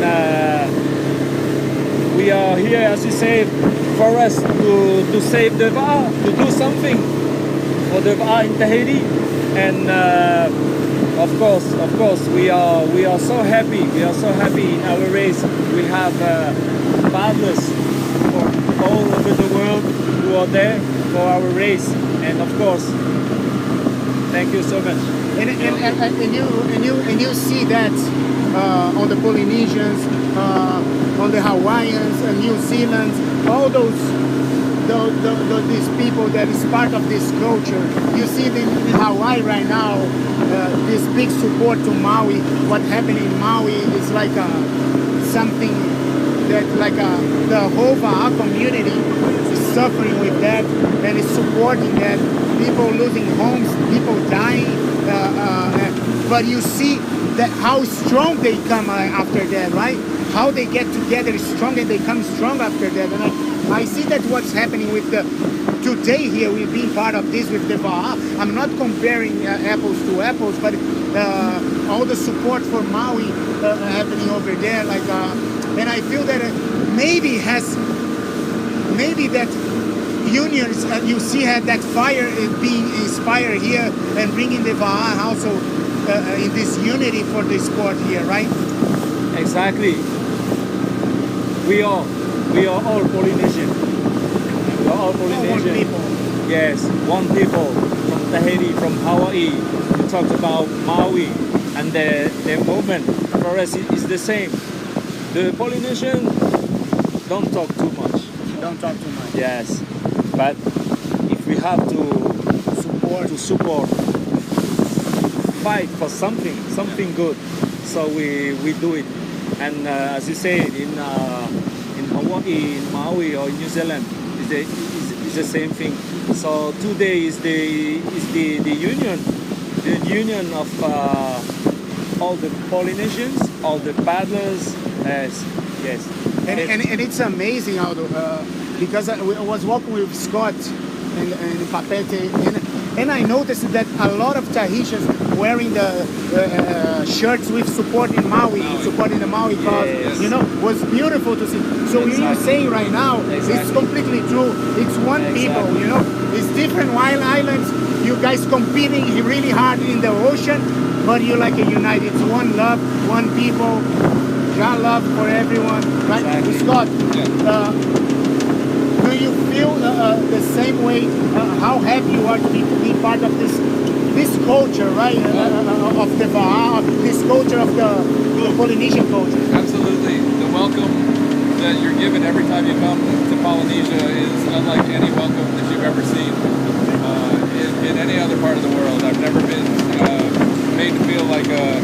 we are here, as you said, for us to save the VAR, to do something for the VAR in Tahiti, and of course, we are so happy. We are so happy in our race. We have paddlers from all over the world who are there for our race, and of course, thank you so much. And you see that on the Polynesians, on the Hawaiians, New Zealand, all these people that is part of this culture. You see in Hawaii right now, this big support to Maui. What happened in Maui is like something that the whole VAR community is suffering with that and is supporting that. People losing homes, people dying, but you see that how strong they come after that, right? How they get together strong and they come strong after that. And I see that what's happening with today here, we've been part of this with the VAR. I'm not comparing apples to apples, but all the support for Maui happening over there, and I feel that maybe that unions, you see that fire being inspired here and bringing the VAR also in this unity for the sport here, right? Exactly. We are all Polynesian. We are all Polynesian. One people. Yes, one people from Tahiti, from Hawaii, to talked about Maui and the movement. For us, is the same. The Polynesian don't talk too much. Don't talk too much. Yes, but if we have to support, fight for something good, so we do it. And as you said, in Hawaii, in Maui, or in New Zealand, is the same thing. So today is the union of all the Polynesians, all the paddlers. Yes. And it's amazing, Aldo, because I was walking with Scott in Papete, and I noticed that a lot of Tahitians wearing the shirts with supporting Maui, supporting the Maui cause, yes. you know, was beautiful to see. So Exactly. you're saying right now, Exactly. it's completely true. It's one people, Exactly. you know. It's different wild islands. You guys competing really hard in the ocean, but you're like a united. It's one love, one people. God love for everyone, right? Exactly. Scott, Yeah. do you feel the same way? How happy you are to be part of this culture, right? Of the Va'a, this culture of the Polynesian culture. Absolutely. The welcome that you're given every time you come to Polynesia is unlike any welcome that you've ever seen in any other part of the world. I've never been made to feel like a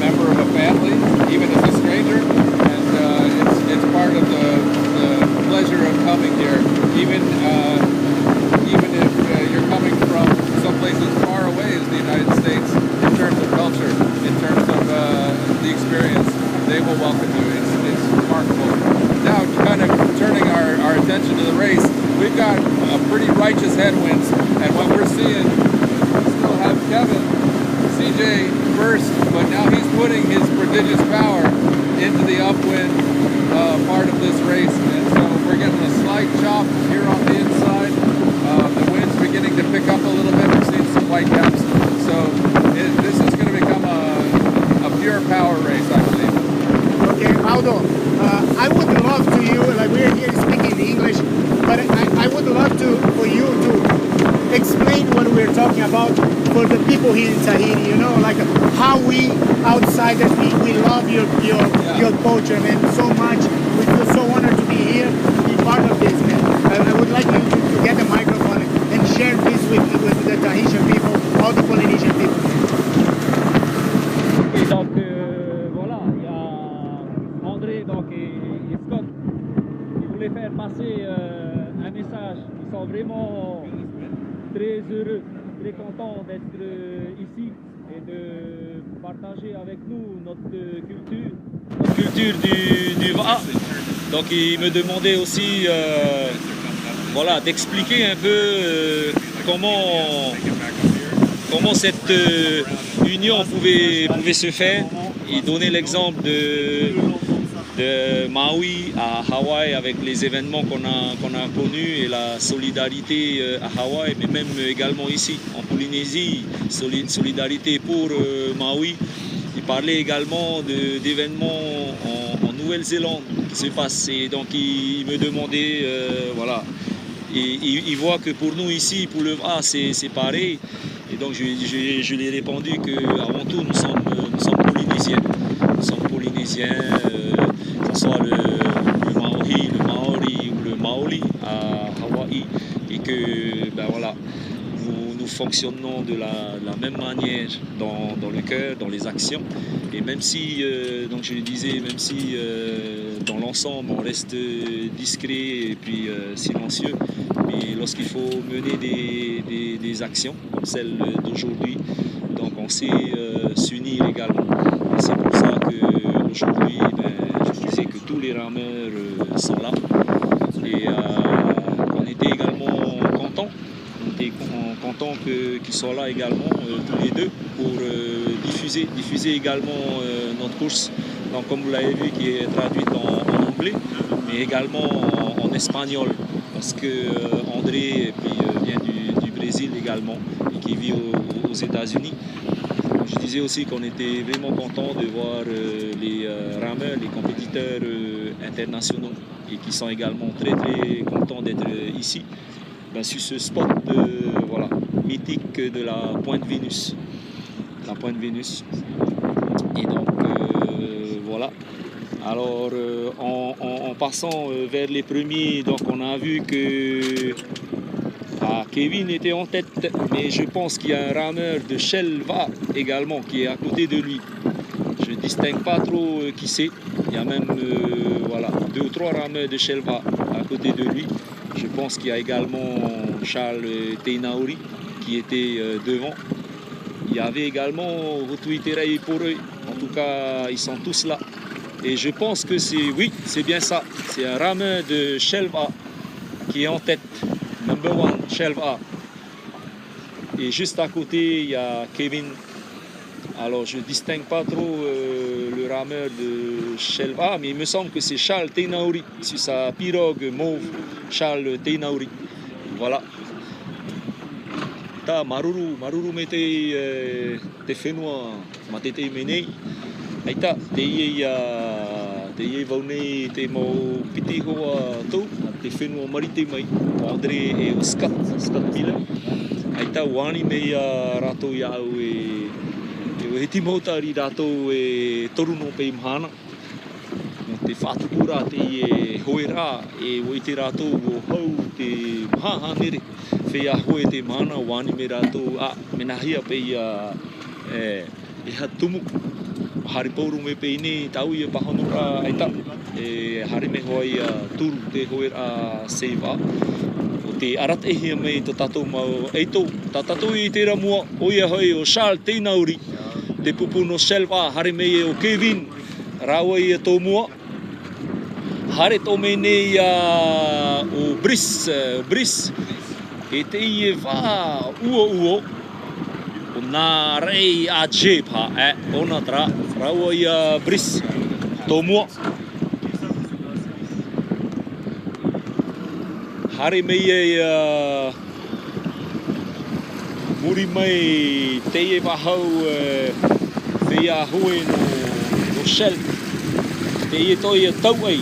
member of a family, even as a stranger, and it's part of the pleasure of coming here, even if you're coming from someplace as far away as the United States. In terms of culture, in terms of the experience, they will welcome you. It's remarkable. Now, kind of turning our attention to the race, we've got pretty righteous headwinds, and what we're seeing, we still have Kevin, CJ first, but now he's putting his prodigious power into the upwind part of this race, and so we're getting a slight chop here on the inside. The wind's beginning to pick up a little bit. We're seeing some white caps, so this is going to become a pure power race, I believe. Okay, Aldo, I would love to you, like we're here speaking English, but I would love for you to explain what we're talking about for the people here in Tahiti, you know, like how we outsiders, we love your culture, man, so much. We feel so honored to be here, to be part of this, man. I would like you to get the microphone and share this with the Tahitian people, all the Polynesian people. Et donc voilà, il y a André et Scott qui voulaient faire passer un message. Ils sont vraiment très heureux, très contents d'être ici et de partager avec nous notre culture du Va'a. Donc ils me demandaient aussi voilà, d'expliquer un peu comment cette union pouvait se faire. Il donnait l'exemple de Maui à Hawaï avec les événements qu'on a connus et la solidarité à Hawaï, mais même également ici en Polynésie, solidarité pour Maui. Il parlait également d'événements en Nouvelle-Zélande qui se passent. Et donc il me demandait, voilà, et il voit que pour nous ici, pour le Va'a, c'est pareil. Et donc je lui ai répondu qu'avant tout nous sommes polynésiens. Nous sommes polynésiens, que ce soit le Maori, le Maori ou le Maoli à Hawaï. Et que ben voilà, nous fonctionnons de la même manière dans le cœur, dans les actions. Et même si, donc je lui disais, même si dans l'ensemble on reste discret et puis silencieux, mais lorsqu'il faut mener des actions comme celle d'aujourd'hui, donc on sait s'unir également. Et c'est pour ça qu'aujourd'hui, je disais que tous les rameurs sont là. Et on était également contents. On était contents qu'ils soient là également, tous les deux, pour diffuser également notre course. Donc, comme vous l'avez vu, qui est traduite en anglais, mais également en espagnol, parce que André vient du Brésil également et qui vit aux États-Unis. Je disais aussi qu'on était vraiment contents de voir les rameurs, les compétiteurs internationaux et qui sont également très très contents d'être ici. Sur ce spot voilà, mythique de la Pointe Vénus. la pointe Vénus. Et donc voilà. Alors en passant vers les premiers, donc on a vu que Kevin était en tête, mais je pense qu'il y a un rameur de Shelva également qui est à côté de lui. Je ne distingue pas trop qui c'est. Il y a même voilà, 2 ou 3 rameurs de Shelva à côté de lui. Je pense qu'il y a également Charles Teinauri qui était devant. Il y avait également Rotuiterai pour eux. En tout cas, ils sont tous là. Et je pense que oui, c'est bien ça. C'est un rameur de Shelva qui est en tête. Number 1, Shelva. Et juste à côté, il y a Kevin. Alors, je ne distingue pas trop le rameur de Shelva, mais il me semble que c'est Charles Teinauri, sur sa pirogue mauve, Charles Teinauri. Voilà. Ta maruru me te whenua, ma te menei. Aita, te ie vaunei te mau piti hoa tau, te whenua marite mai, Andre e o Scott Miller. Aita, wani mei rato i au he timoutari rātou e toru no pei mahana. No te whātukura te e hoe rā e o i te rātou o hau te maha nere. Whea hoe te mahana wāni me rātou menahia pei e hatumu. Hari pauru me pei ne tau i e pahanura aita. E hari me hoa i turu te hoe rā seiva. O te arat ehia mei to tatou mau eito. Ta tatou i te ramua o ia hoi o Charles Teinauri. Te pupu no Shelva, hare mei e o Kevin, rawa i e tō mua. Hare tō mei nei o Brice, e te i e wā ua, o nā rei a Jepa, o nā tra, rawa i a Brice, tō mua. Hare mei e muri mai te e wahau whea hoe no Shell. Te e toi e tau ei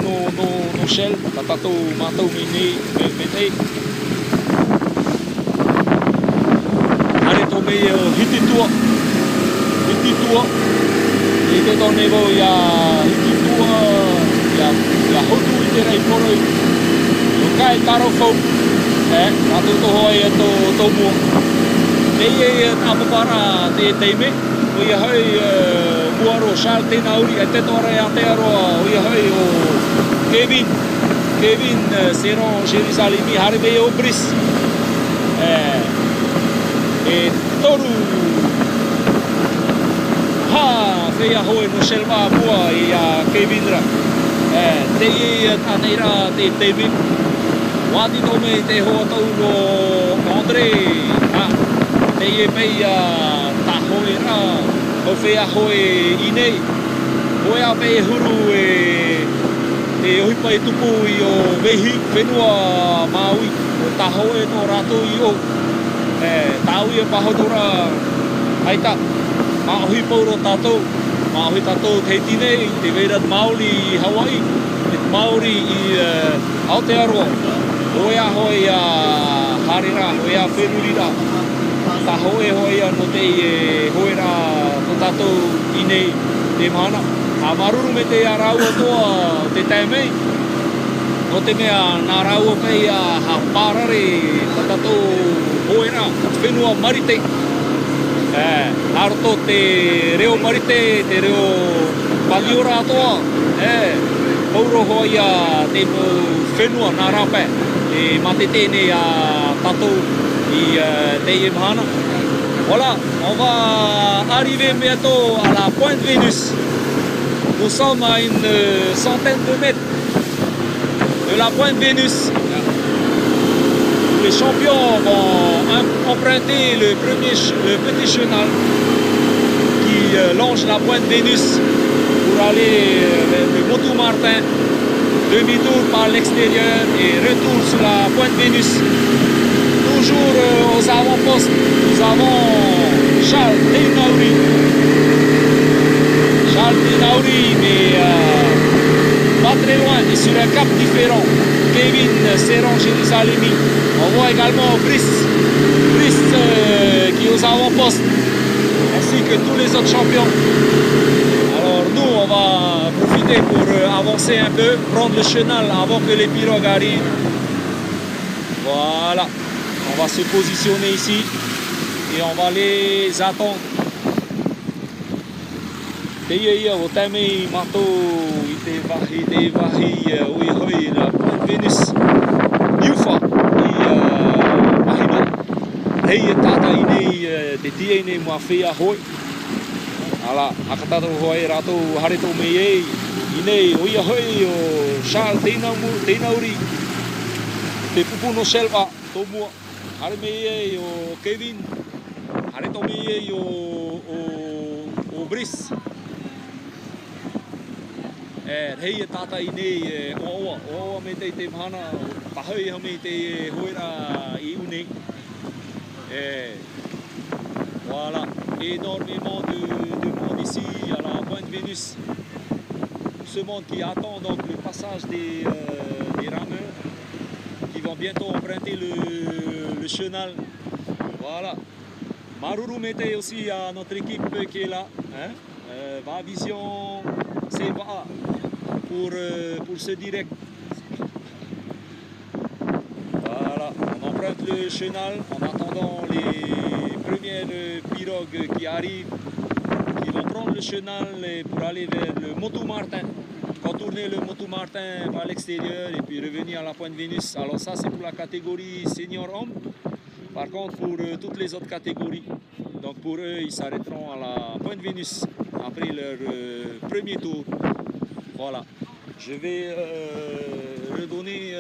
no Shell, ka tatou mātou me te. Hare tō mei e hiti tua, e te tōne wau ia hiti tua, ia hotu i te rei poroi, o kai taro whau. Rātou tō hoa e tō mua. Nei e tāpapara te teime, o ia hoi muaro Charles Teinauri, e te tōra e Aotearoa, o ia hoi o Kevin Seron Jerusalemi, hare mei o Brice. E toru whea hoe no Shelva mua i Kevin ra. Te e tāneira te teime. Wāti tō mei te hoa tau no Andre, te e pei tā hoe rā, o whea hoe i nei. Hoe a pei huru te ohipa e tupu i o wehi, whenua Māui, o tā hoe no rātou i o. Tāui e pahotora, haita, mā ohi pauro tātou, mā ohi tātou te tinei, te veirat Māori i Hawaii, te Māori i Aotearoa. Hoea hoi hare rā, hoea whenuri rā. Tā hoe no te hoe rā tō tātou i nei te mana. A maruru me te raua toa te taimei. No te mea nā raua pei ha pārare tō tātou hoe rā, whenua marite. Nāroto te reo marite, te reo paliora toa. Pauro hoi te whenua nā rāpē. Et mate tēnei tatou i te e mahana. Voilà, on va arriver bientôt à la pointe Vénus. Nous sommes à une centaine de mètres de la pointe Vénus. Les champions vont emprunter le petit chenal qui longe la pointe Vénus pour aller vers le Motu Martin. Demi-tour par l'extérieur et retour sur la pointe Vénus. Toujours aux avant-postes, nous avons Charles Teinauri. Mais pas très loin et sur un cap différent. Kevin Seron Jerusalemi. On voit également Brice qui est aux avant-postes. ainsi que tous les autres champions. Alors nous, on va profiter pour avancer un peu, prendre le chenal avant que les pirogues arrivent. Voilà, on va se positionner ici et on va les attendre. Teia o tami mato I te vahi ui hoi la Point Venus Niufa I mahina. Hei tata I nei te tia nei mua whia hoi. Ala, hakatato hoi rato harito mei ei I nei uia hoi o Charles Teinauri. Te pupu no selva tō mua. Hare mei ei o Kevin. Harito mei ei o Brice. Hei tata I nei oa me te mahana pahoi hame te hoira I une. Voilà, énormément de monde ici à la Pointe Vénus. Ce monde qui attend donc le passage des rameurs qui vont bientôt emprunter le chenal. Voilà. Maruru Mete aussi à notre équipe qui est là. Hein? Va Vision, c'est va pour ce direct. Voilà, on emprunte le chenal en attendant les premières pirogues qui arrivent, qui vont prendre le chenal pour aller vers le Motu-Martin, contourner le Motu-Martin par l'extérieur et puis revenir à la Pointe Vénus. Alors ça c'est pour la catégorie senior homme. Par contre pour toutes les autres catégories, donc pour eux ils s'arrêteront à la Pointe Vénus après leur premier tour. Voilà, je vais redonner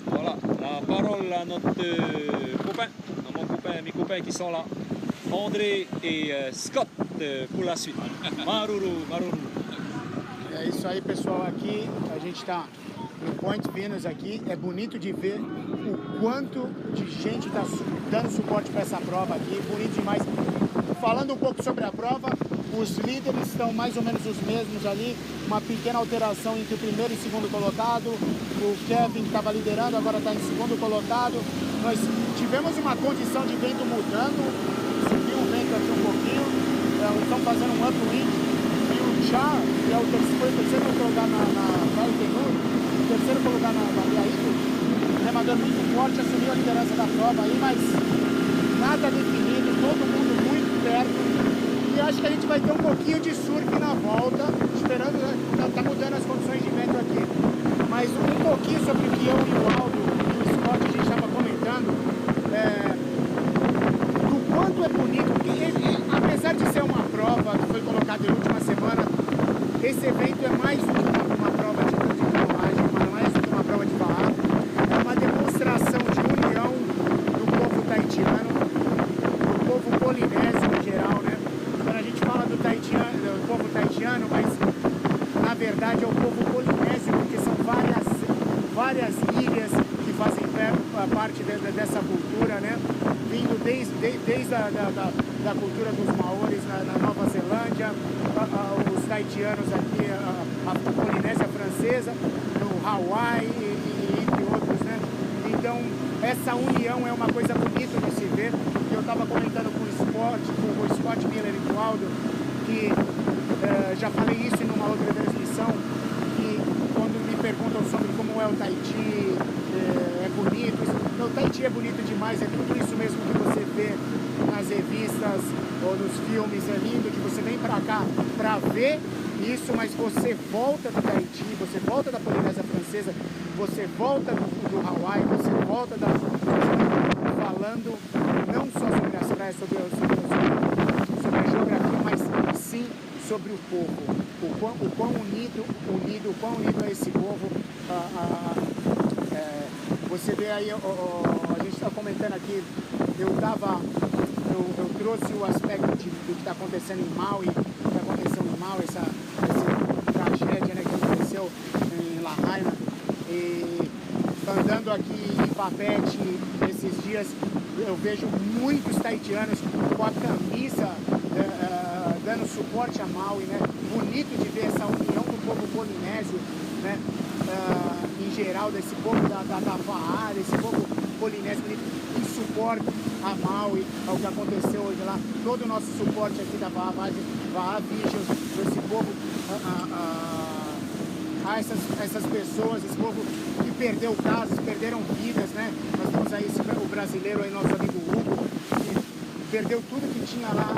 voilà, la parole à notre copain, à mon copain, mes copains qui sont là, André et Scott pour la suite. Maruru, Maruru. É isso aí, pessoal. Aqui a gente está no Point Venus aqui. É bonito de ver o quanto de gente está dando suporte para essa prova aqui. Bonito demais. Falando um pouco sobre a prova, os líderes estão mais ou menos os mesmos ali. Uma pequena alteração entre o primeiro e segundo colocado. O Kevin que estava liderando agora está em segundo colocado. Nós tivemos uma condição de vento mudando. Subiu o vento aqui um pouquinho. Estão fazendo um upwind. E o Char, que foi o terceiro lugar na Tenur, o terceiro lugar na Biaíto, remador muito forte, assumiu a liderança da prova aí, mas nada definido, todo mundo muito perto. E acho que a gente vai ter um pouquinho de surf na volta, esperando, tá mudando as condições de vento aqui. Mas um pouquinho sobre o que eu e o Aldo e o Scott a gente estava comentando, do quanto é bonito, porque apesar de ser uma prova que foi colocada em última semana, esse evento é mais do que uma prova de canoagem, mais do que uma prova de barra, é uma demonstração de união do povo tahitiano, do povo polinésio em geral, né? Quando a gente fala do povo tahitiano, mas na verdade é o povo polinésio, porque são várias ilhas que fazem parte dessa cultura, né? Vindo desde da cultura dos maores na Nova Zelândia, os tahitianos aqui, a Polinésia Francesa, no Hawaii e entre outros, né? Então, essa união é uma coisa bonita de se ver. E eu estava comentando com o Scott Miller e com o Aldo, que já falei isso em uma outra transmissão, que quando me perguntam sobre como é o Tahiti, é bonito. O Tahiti é bonito demais, é tudo isso mesmo que você vê nas revistas ou nos filmes, é lindo que você vem pra cá pra ver isso, mas você volta do Tahiti, você volta da Polinésia Francesa, você volta do Hawaii, você volta falando não só sobre as praias, sobre a geografia, mas sim sobre o povo, o quão unido é esse povo. Você vê aí, a gente está comentando aqui, eu trouxe o aspecto do que está acontecendo em Maui, essa tragédia, né, que aconteceu em Lahaina, e andando aqui em Papete esses dias, eu vejo muitos tahitianos com a camisa dando suporte a Maui, né? Bonito de ver essa união do povo polinésio, né? em geral, desse povo da VAA, desse povo polinésio em suporte a Maui, ao que aconteceu hoje lá. Todo o nosso suporte aqui da VAA Visions, desse povo, a essas pessoas, esse povo que perdeu casas, perderam vidas, né? Nós temos aí o brasileiro, aí, nosso amigo Hugo, que perdeu tudo que tinha lá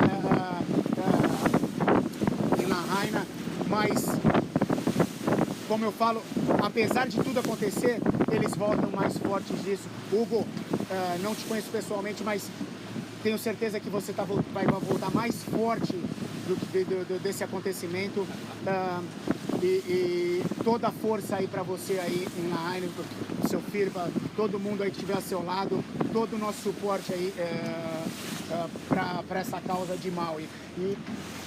em Lahaina, mas, como eu falo, apesar de tudo acontecer, eles voltam mais fortes disso. Hugo, não te conheço pessoalmente, mas tenho certeza que você vai voltar mais forte desse acontecimento. E toda a força aí para você aí em Lahaina, pro seu filho, para todo mundo aí que estiver ao seu lado, todo o nosso suporte aí para essa causa de Maui. E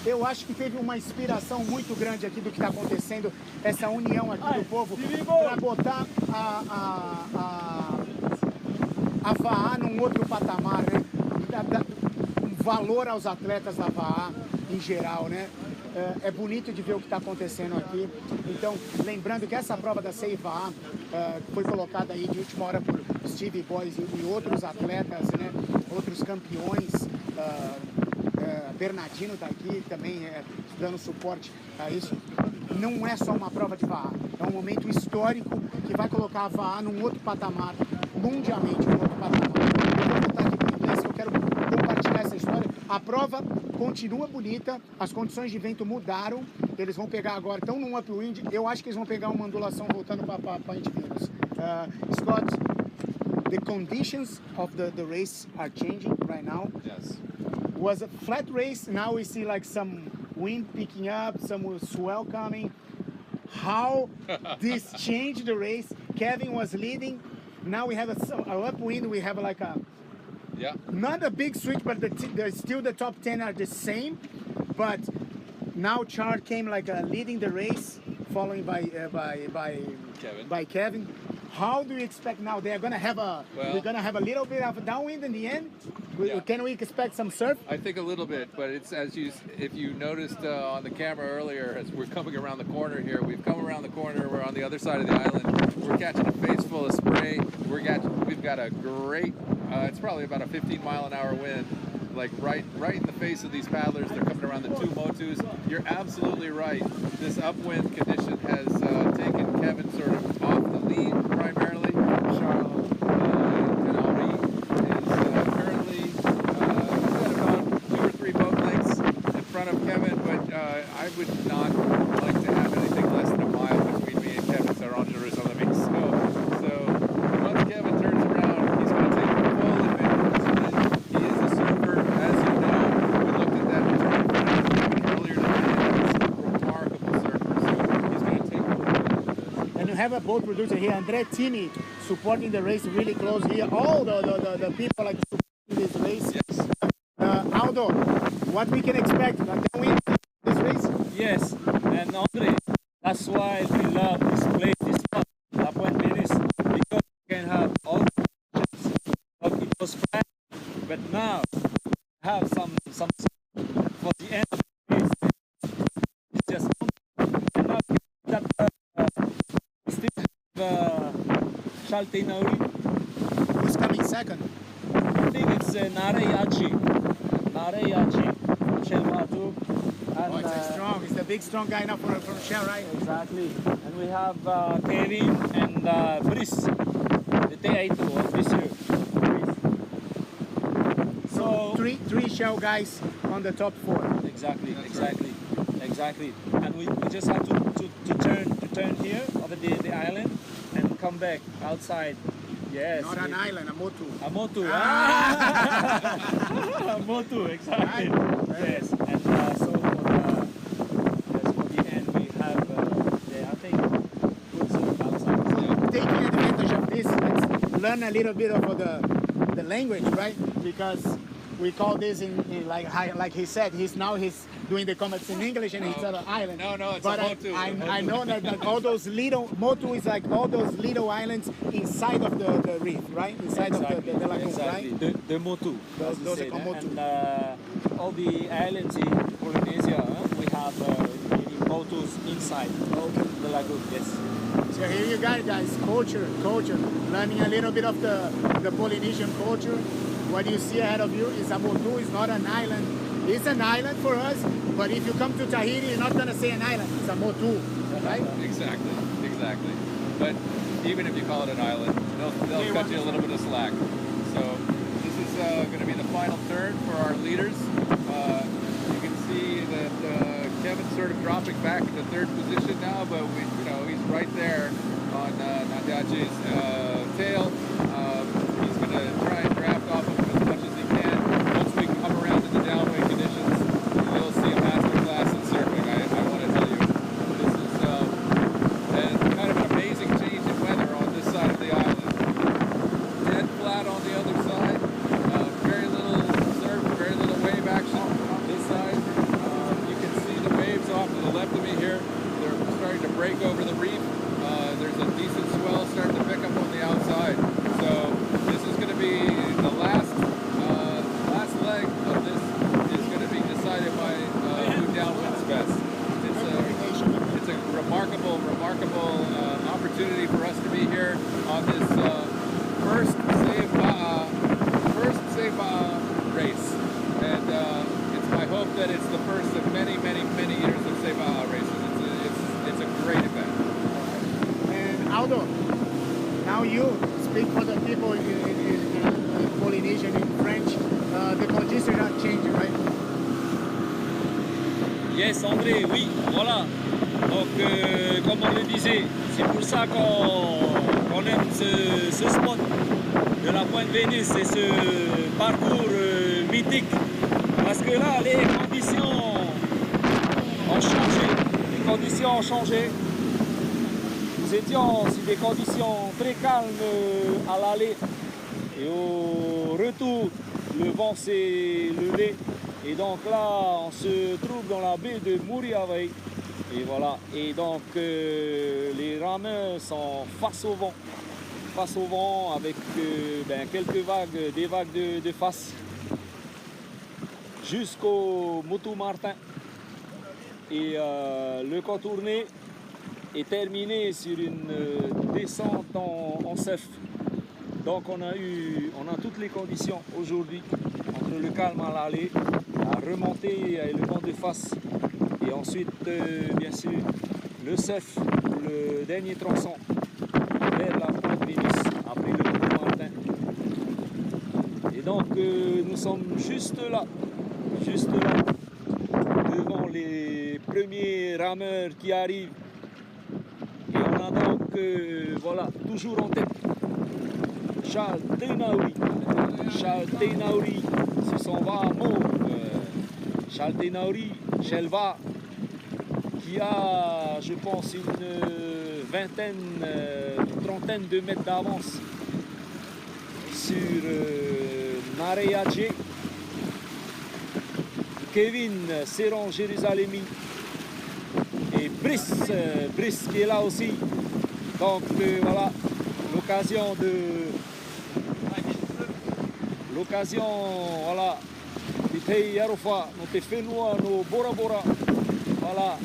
eu acho que teve uma inspiração muito grande aqui do que está acontecendo, essa união aqui do povo, para botar a VAA num outro patamar, né? Um valor aos atletas da VAA em geral, né? É bonito de ver o que está acontecendo aqui. Então, lembrando que essa prova da CIVA foi colocada aí de última hora por Stevie Boy e outros atletas, né? Outros campeões. Bernardino daqui também dando suporte a isso. Não é só uma prova de VAA, é um momento histórico que vai colocar a VAA num outro patamar, mundialmente num outro patamar. Eu vou voltar aqui para o inglês, que eu quero compartilhar essa história. A prova continua bonita, as condições de vento mudaram, eles vão pegar agora, estão num upwind, eu acho que eles vão pegar uma ondulação voltando para Indivíduos. Scott, the conditions of the race are changing right now. Yes. Was a flat race, now we see like some wind picking up, some swell coming. How this changed the race? Kevin was leading, now we have a upwind, we have like a not a big switch, but still the top 10 are the same. But now Char came like leading the race, following by Kevin. How do you expect now? They're gonna have we're gonna have a little bit of a downwind in the end. Can we expect some surf? I think a little bit, but it's if you noticed on the camera earlier, as we're coming around the corner here, we've come around the corner. We're on the other side of the island. We're catching a face full of spray. We've got a great. It's probably about a 15-mile-an-hour wind, like right in the face of these paddlers. They're coming around the two motus. You're absolutely right. This upwind condition has taken Kevin sort of off the lead primarily. Charles Tenari is currently at about 2 or 3 boat lengths in front of Kevin, but I would not like to have anything less than a mile between me and Kevin Sarangeres. So once Kevin turns around, he's going to take full advantage. He is a surfer, as you know. We looked at that return earlier today. He's a remarkable surfer, so he's going to take full advantage of this. And you have a boat producer here, Andre Tini, supporting the race really close here. All the people like supporting this race. Yes. Aldo, what we can expect? Can we win this race? Yes, and Andre, that's why we love this place, this spot, La Pointe Venus, because we can have all the options. It was flat, but now we have some for the end of the race. It's just and now that we still have Chaltenauri. Who's coming second? I think it's Nareyachi from Shelmatu. Oh, it's strong. It's the big, strong guy now from Shell, right? Exactly. And we have Kevin and Brice, the T8 of this year. So three Shell guys on the top 4. Exactly. And we just have to turn here over the island and come back outside. Yes. Not an island, a motu. A motu. A motu, exactly. Right. Yes. And so for the end we have I think good surf outside. Taking advantage of this, let's learn a little bit of the language, right? Because we call this in like he said, he's doing the comments in English and he's on an island. No, it's but a motu. I know that all those little motu is like all those little islands inside of the reef, right? Inside exactly. of the lagoon, exactly. right? The motu. Those are called motu. And all the islands in Polynesia, we have motus inside the lagoon. Yes. So here you got it, guys, culture, learning a little bit of the Polynesian culture. What you see ahead of you is a motu, it's not an island. It's an island for us, but if you come to Tahiti, you're not going to say an island, it's a motu, right? Exactly. But even if you call it an island, they'll cut you a little bit of slack. So this is going to be the final turn for our leaders. You can see that Kevin's sort of dropping back into third position now, but he's right there on Nadiaje's tail. He's going to try and draft off of him as much as he can. Once we come around to the downwind conditions, you'll see a master class in surfing. I want to tell you, this is kind of an amazing change in weather on this side of the island. Dead flat on the other side. Very little surf, very little wave action on this side. You can see the waves off to the left of me here. They're starting to break over the reef. There's a decent swell starting to pick up on the outside. So this is going to be the last leg of this is going to be decided by who downwinds best. It's a remarkable opportunity for us to be here on this first Save Ba'a race, and it's my hope that it's the first of many years of Save Ba'a races. It's a great event. And Aldo, now you speak for the people in Polynesian, in French. The conditions are changing, right? Yes, André, oui, voilà. Donc, comme on le disait, c'est pour ça qu'on aime ce spot de la Pointe Vénus et ce parcours mythique. Parce que là, les conditions ont changé. Nous étions sur des conditions très calmes à l'aller. Et au retour, le vent s'est levé. Et donc là, on se trouve dans la baie de Muriawai. Et voilà. Et donc, les rameurs sont face au vent avec quelques vagues, des vagues de face. Jusqu'au Motu Martin. Et le contourné est terminé sur une descente en surf. Donc on a toutes les conditions aujourd'hui, entre le calme à l'aller, la remontée et le vent de face. Et ensuite, bien sûr, le surf pour le dernier tronçon vers la Pointe Vénus, après le Motu Martin. Et donc nous sommes juste là, devant les premiers rameurs qui arrivent. Et on a donc, voilà, toujours en tête, Charles Tenauri, sur son va mauve. Charles Tenauri, Shelva, qui a, je pense, une trentaine de mètres d'avance sur Nareaje. Kevin Seron Jérusalemi et Brice qui est là aussi. Donc voilà, l'occasion voilà, de Tei Yarofa, no Whenua, no Bora Bora, voilà.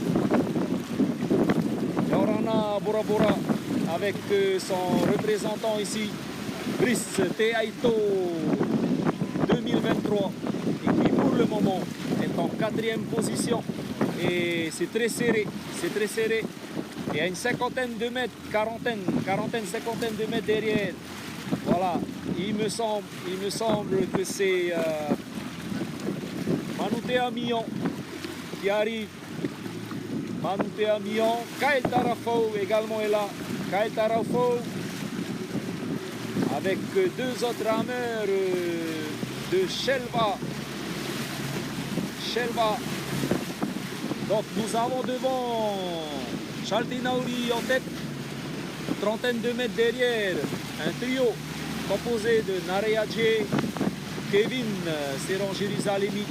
Yorana Bora Bora avec son représentant ici, Brice Teaito 2023, et qui pour le moment est en 4e position. Et c'est très serré. Il y a une cinquantaine de mètres, cinquantaine de mètres derrière. Voilà, il me semble que c'est Manutea Mion qui arrive. Manutea Mion, Kael Tarafo également est là. Kael Tarafo avec deux autres rameurs de Shelva. Donc nous avons devant Charles Tenauri en tête, trentaine de mètres derrière, un trio composé de Nareaje, Kevin Seron Jérusalemi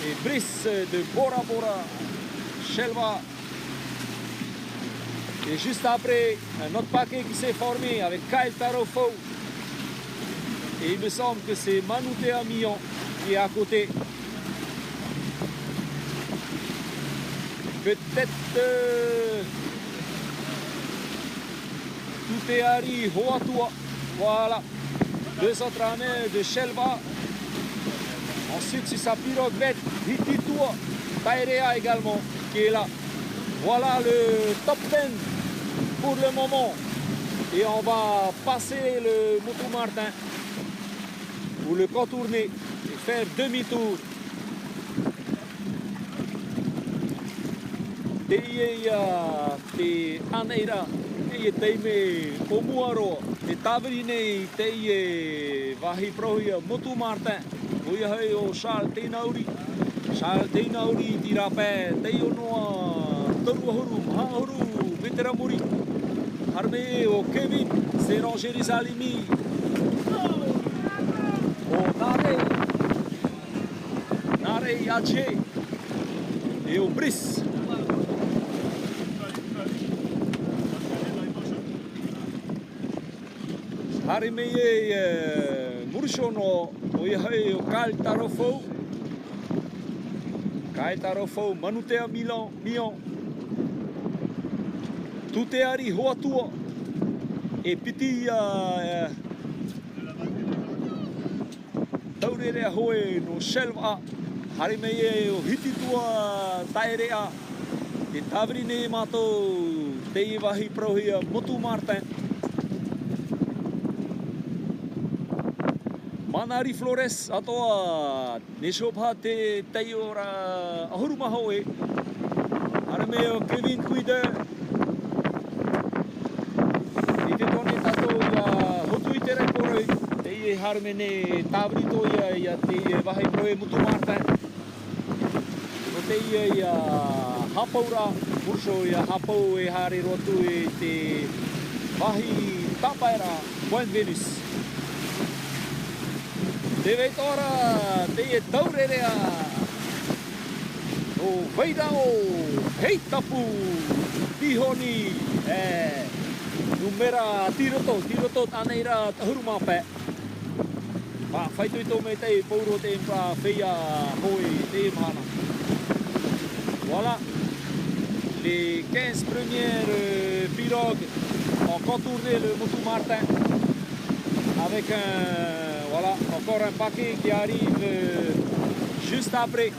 et Brice de Bora Bora, Shelva. Et juste après, un autre paquet qui s'est formé avec Kael Tarofo. Et il me semble que c'est Manutea Mion qui est à côté. Peut-être tout est Harry, Hoatua. Voilà. 200 rameurs de Shelva. Ensuite, c'est sa pirogue bête, Hititua. Taerea également, qui est là. Voilà le top 10 pour le moment. Et on va passer le Moto Martin pour le contourner et faire demi-tour. Teia te aneira, teia teime omuaro, te taverine teia vahi prohia Moto Martin. Oia hei o Charles Teinauri. Charles Teinauri tirape teio noa toruahuru, hahuru, veteramuri. Armée au Kevin, c'est en Jérusalem. Au Nare Yache et au Brice. Harimeye Murshono, Oyahe au Kaltarofo. Kaltarofo, Manutea Milan, Mion. Tout est Harry Hoatua et Piti Taurerea Hoe no Shelva Harimeye o Hititua Taerea e Tavrine Mato Tei Vahi Prohia Moto Martin Manari Flores atoa Neshopha te Teiora Ahuruma Hoe Harimeye o Kevin Cuide Harmene Tabrito ya te vahi proe Moto Martin. No te ia hapaura, urso ia hapau e hari rotu e te vahi tapaera Point Venus. Te veitora te e taurerea o veirao hei tapu tihoni numera tiroto taneira tahuruma pe. Fai tui me te pauro te pra feia hoi te mana. Voilà. Les 15 premières pirogues ont contourné le Moto Martin avec voilà, encore un paquet qui arrive juste après.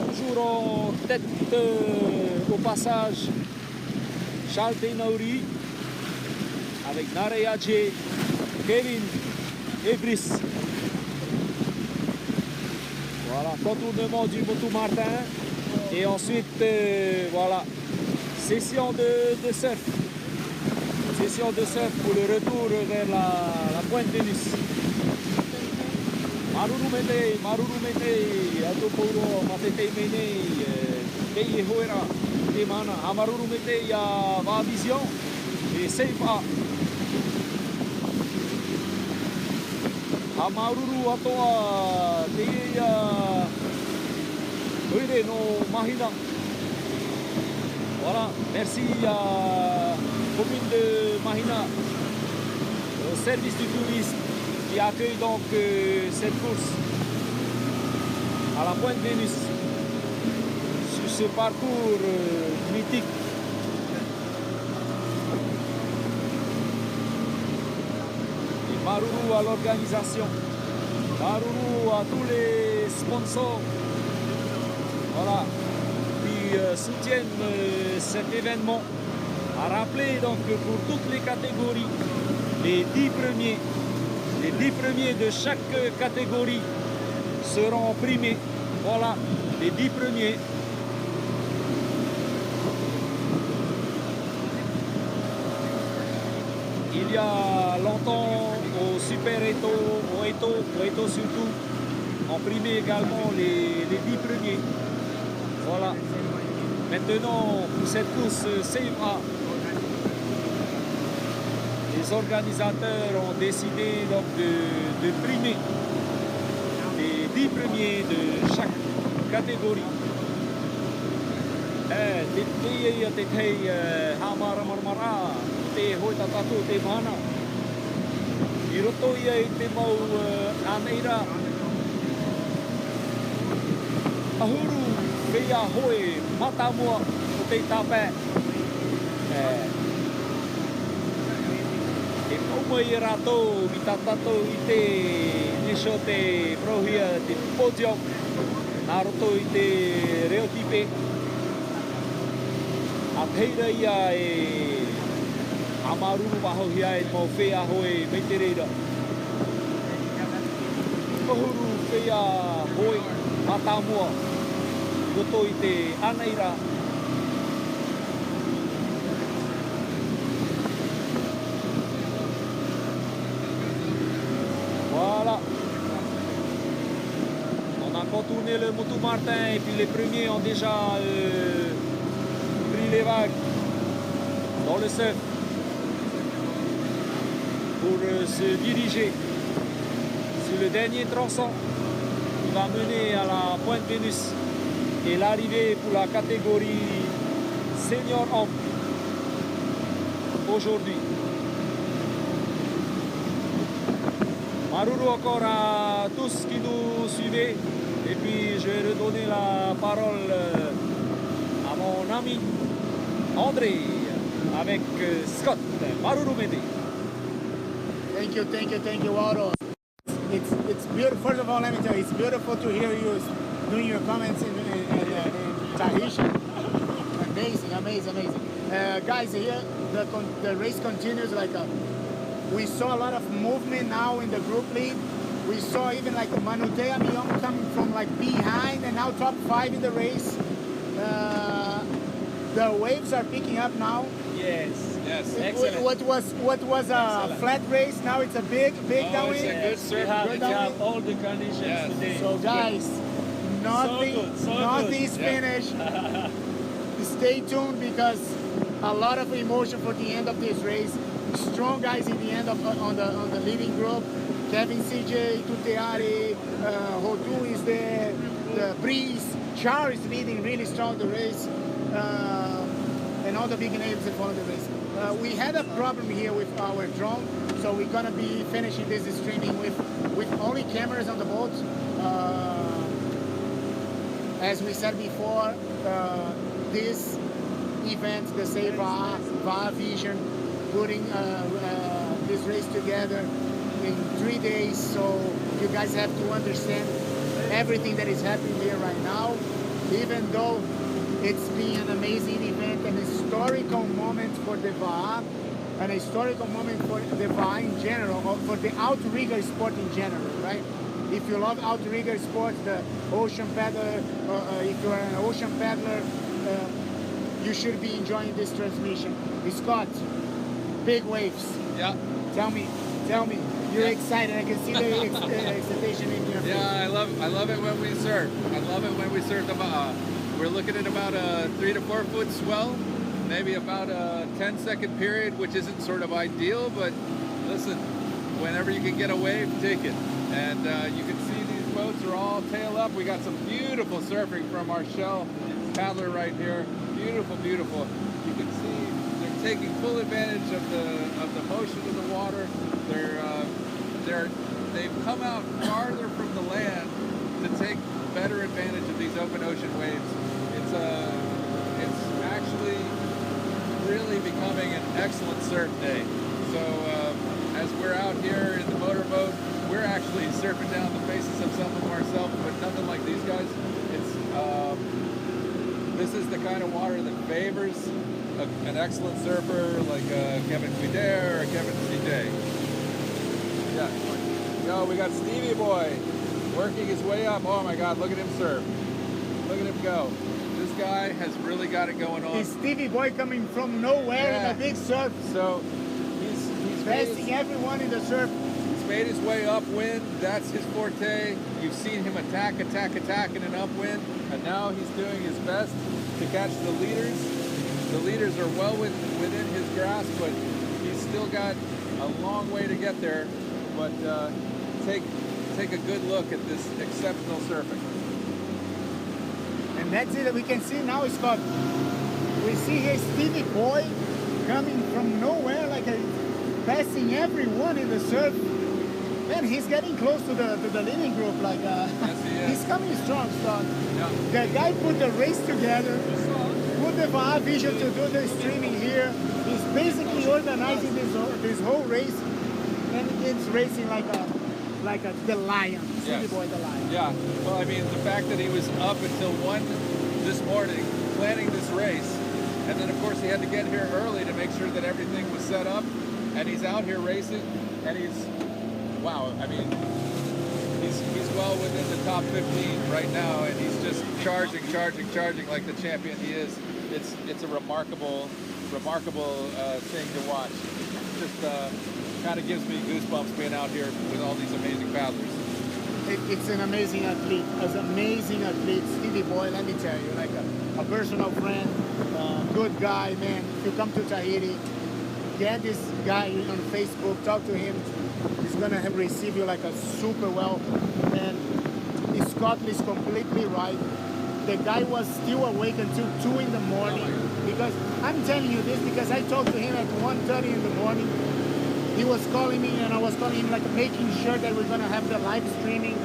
Toujours en tête au passage Charles Teinauri avec Nareyache, Kevin et Brice. Voilà, contournement du Moto Martin. Et ensuite, voilà, session de surf. Session de surf pour le retour vers la Pointe Venus. Maruru mete, ato pouro, matete mene, tei hoera, te mana, amaruru mete ya va vision. Et c'est pas Amaruru atoa te Oire no Mahina. Voilà, merci à commune de Mahina, au service du tourisme qui accueille donc cette course à la Pointe Venus sur ce parcours mythique. Maruru à l'organisation, Maruru à tous les sponsors, voilà, qui soutiennent cet événement. À rappeler donc que pour toutes les catégories, les 10 premiers de chaque catégorie seront primés. Voilà, les 10 premiers. Il y a longtemps au Super Eto, au Eto surtout, ont primé également les 10 premiers. Voilà. Maintenant, pour cette course CFA, les organisateurs ont décidé donc de primer les 10 premiers de chaque catégorie. Te hoi tatato te mana. I roto ia I te mau aneira. Ahuru, whea hoi, matamua o te tape. E umai rato mitatato I te nisho te prohia te podium naroto I te reotipe a teira ia e amaruru maho hia e mo whea hoe mei te reira Kohuru whea hoi matamua roto I te anaira Voilà. On a contourné le Motu Martin et puis les premiers ont déjà pris les vagues dans le surf pour se diriger sur le dernier tronçon qui va mener à la Pointe Vénus et l'arrivée pour la catégorie senior homme aujourd'hui. Maruru encore à tous qui nous suivaient et puis je vais redonner la parole à mon ami André avec Scott. Maruru Mede. Thank you, Waldo. It's beautiful. First of all, let me tell you, it's beautiful to hear you doing your comments in Tahitian. Amazing. Guys, here the race continues like we saw a lot of movement now in the group lead. We saw even like Manutea Myong coming from like behind and now top 5 in the race. The waves are picking up now. Yes, excellent. What was a flat race, now it's a big downwind. It's a good surf. We have all the conditions today. So guys, nothing's finished. Stay tuned because a lot of emotion for the end of this race. Strong guys in the end on the leading group. Kevin CJ, Tuteari, Hodu is there, the Breeze, Char is leading really strong the race, and all the big names that follow the race. We had a problem here with our drone, so we're gonna be finishing this streaming with only cameras on the boat. As we said before, this event, the Save VA Vision, putting this race together in 3 days, so you guys have to understand everything that is happening here right now. Even though it's been an amazing event, an historical moment for the VA, an historical moment for the VA in general, or for the outrigger sport in general, right? If you love outrigger sports, the ocean paddler, if you're an ocean paddler, you should be enjoying this transmission. Scott, big waves. Yeah. Tell me, you're excited. I can see the excitation in your face. Yeah, I love it when we surf. I love it when we surf the Baja. We're looking at about a 3 to 4 foot swell, maybe about a 10-second period, which isn't sort of ideal, but listen, whenever you can get a wave, take it. And you can see these boats are all tail up. We got some beautiful surfing from our Shell paddler right here. Beautiful. You can see they're taking full advantage of the motion of the water. They've come out farther from the land to take better advantage of these open ocean waves. It's actually really becoming an excellent surf day. So as we're out here in the motorboat, we're actually surfing down the faces of some of them ourselves, but nothing like these guys. This is the kind of water that favors an excellent surfer like Kevin Cuder or Kevin CJ. Yeah. Yo, we got Stevie Boy working his way up. Oh my God, look at him surf. Look at him go. This guy has really got it going on. It's Stevie Boy coming from nowhere in a big surf. So he's besting everyone in the surf. He's made his way upwind. That's his forte. You've seen him attack in an upwind, and now he's doing his best to catch the leaders. The leaders are well within his grasp, but he's still got a long way to get there. But take a good look at this exceptional surfing. And that's it. We can see now, Scott. We see here Stevie Boy coming from nowhere, like passing everyone in the surf. Man, he's getting close to the leading group. Like yes, he is. He's coming strong, Scott. Yeah. The guy put the race together, put put the Vaha Vision to do the streaming here. He's basically organizing this whole race, and it's racing like the Lion, Stevie Boy the Lion. Yeah, well, I mean, the fact that he was up until 1 this morning planning this race, and then of course he had to get here early to make sure that everything was set up, and he's out here racing, and he's, wow, I mean, he's well within the top 15 right now, and he's just charging like the champion he is. It's a remarkable thing to watch. It just kind of gives me goosebumps being out here with all these amazing paddlers. It's an amazing athlete, Stevie Boy, let me tell you, like a personal friend, good guy, man. If you come to Tahiti, get this guy on Facebook, talk to him. He's gonna receive you like a super well. And Scott is completely right. The guy was still awake until 2 in the morning, because I'm telling you this because I talked to him at 1:30 in the morning. He was calling me, and I was calling him, like making sure that we're gonna have the live streaming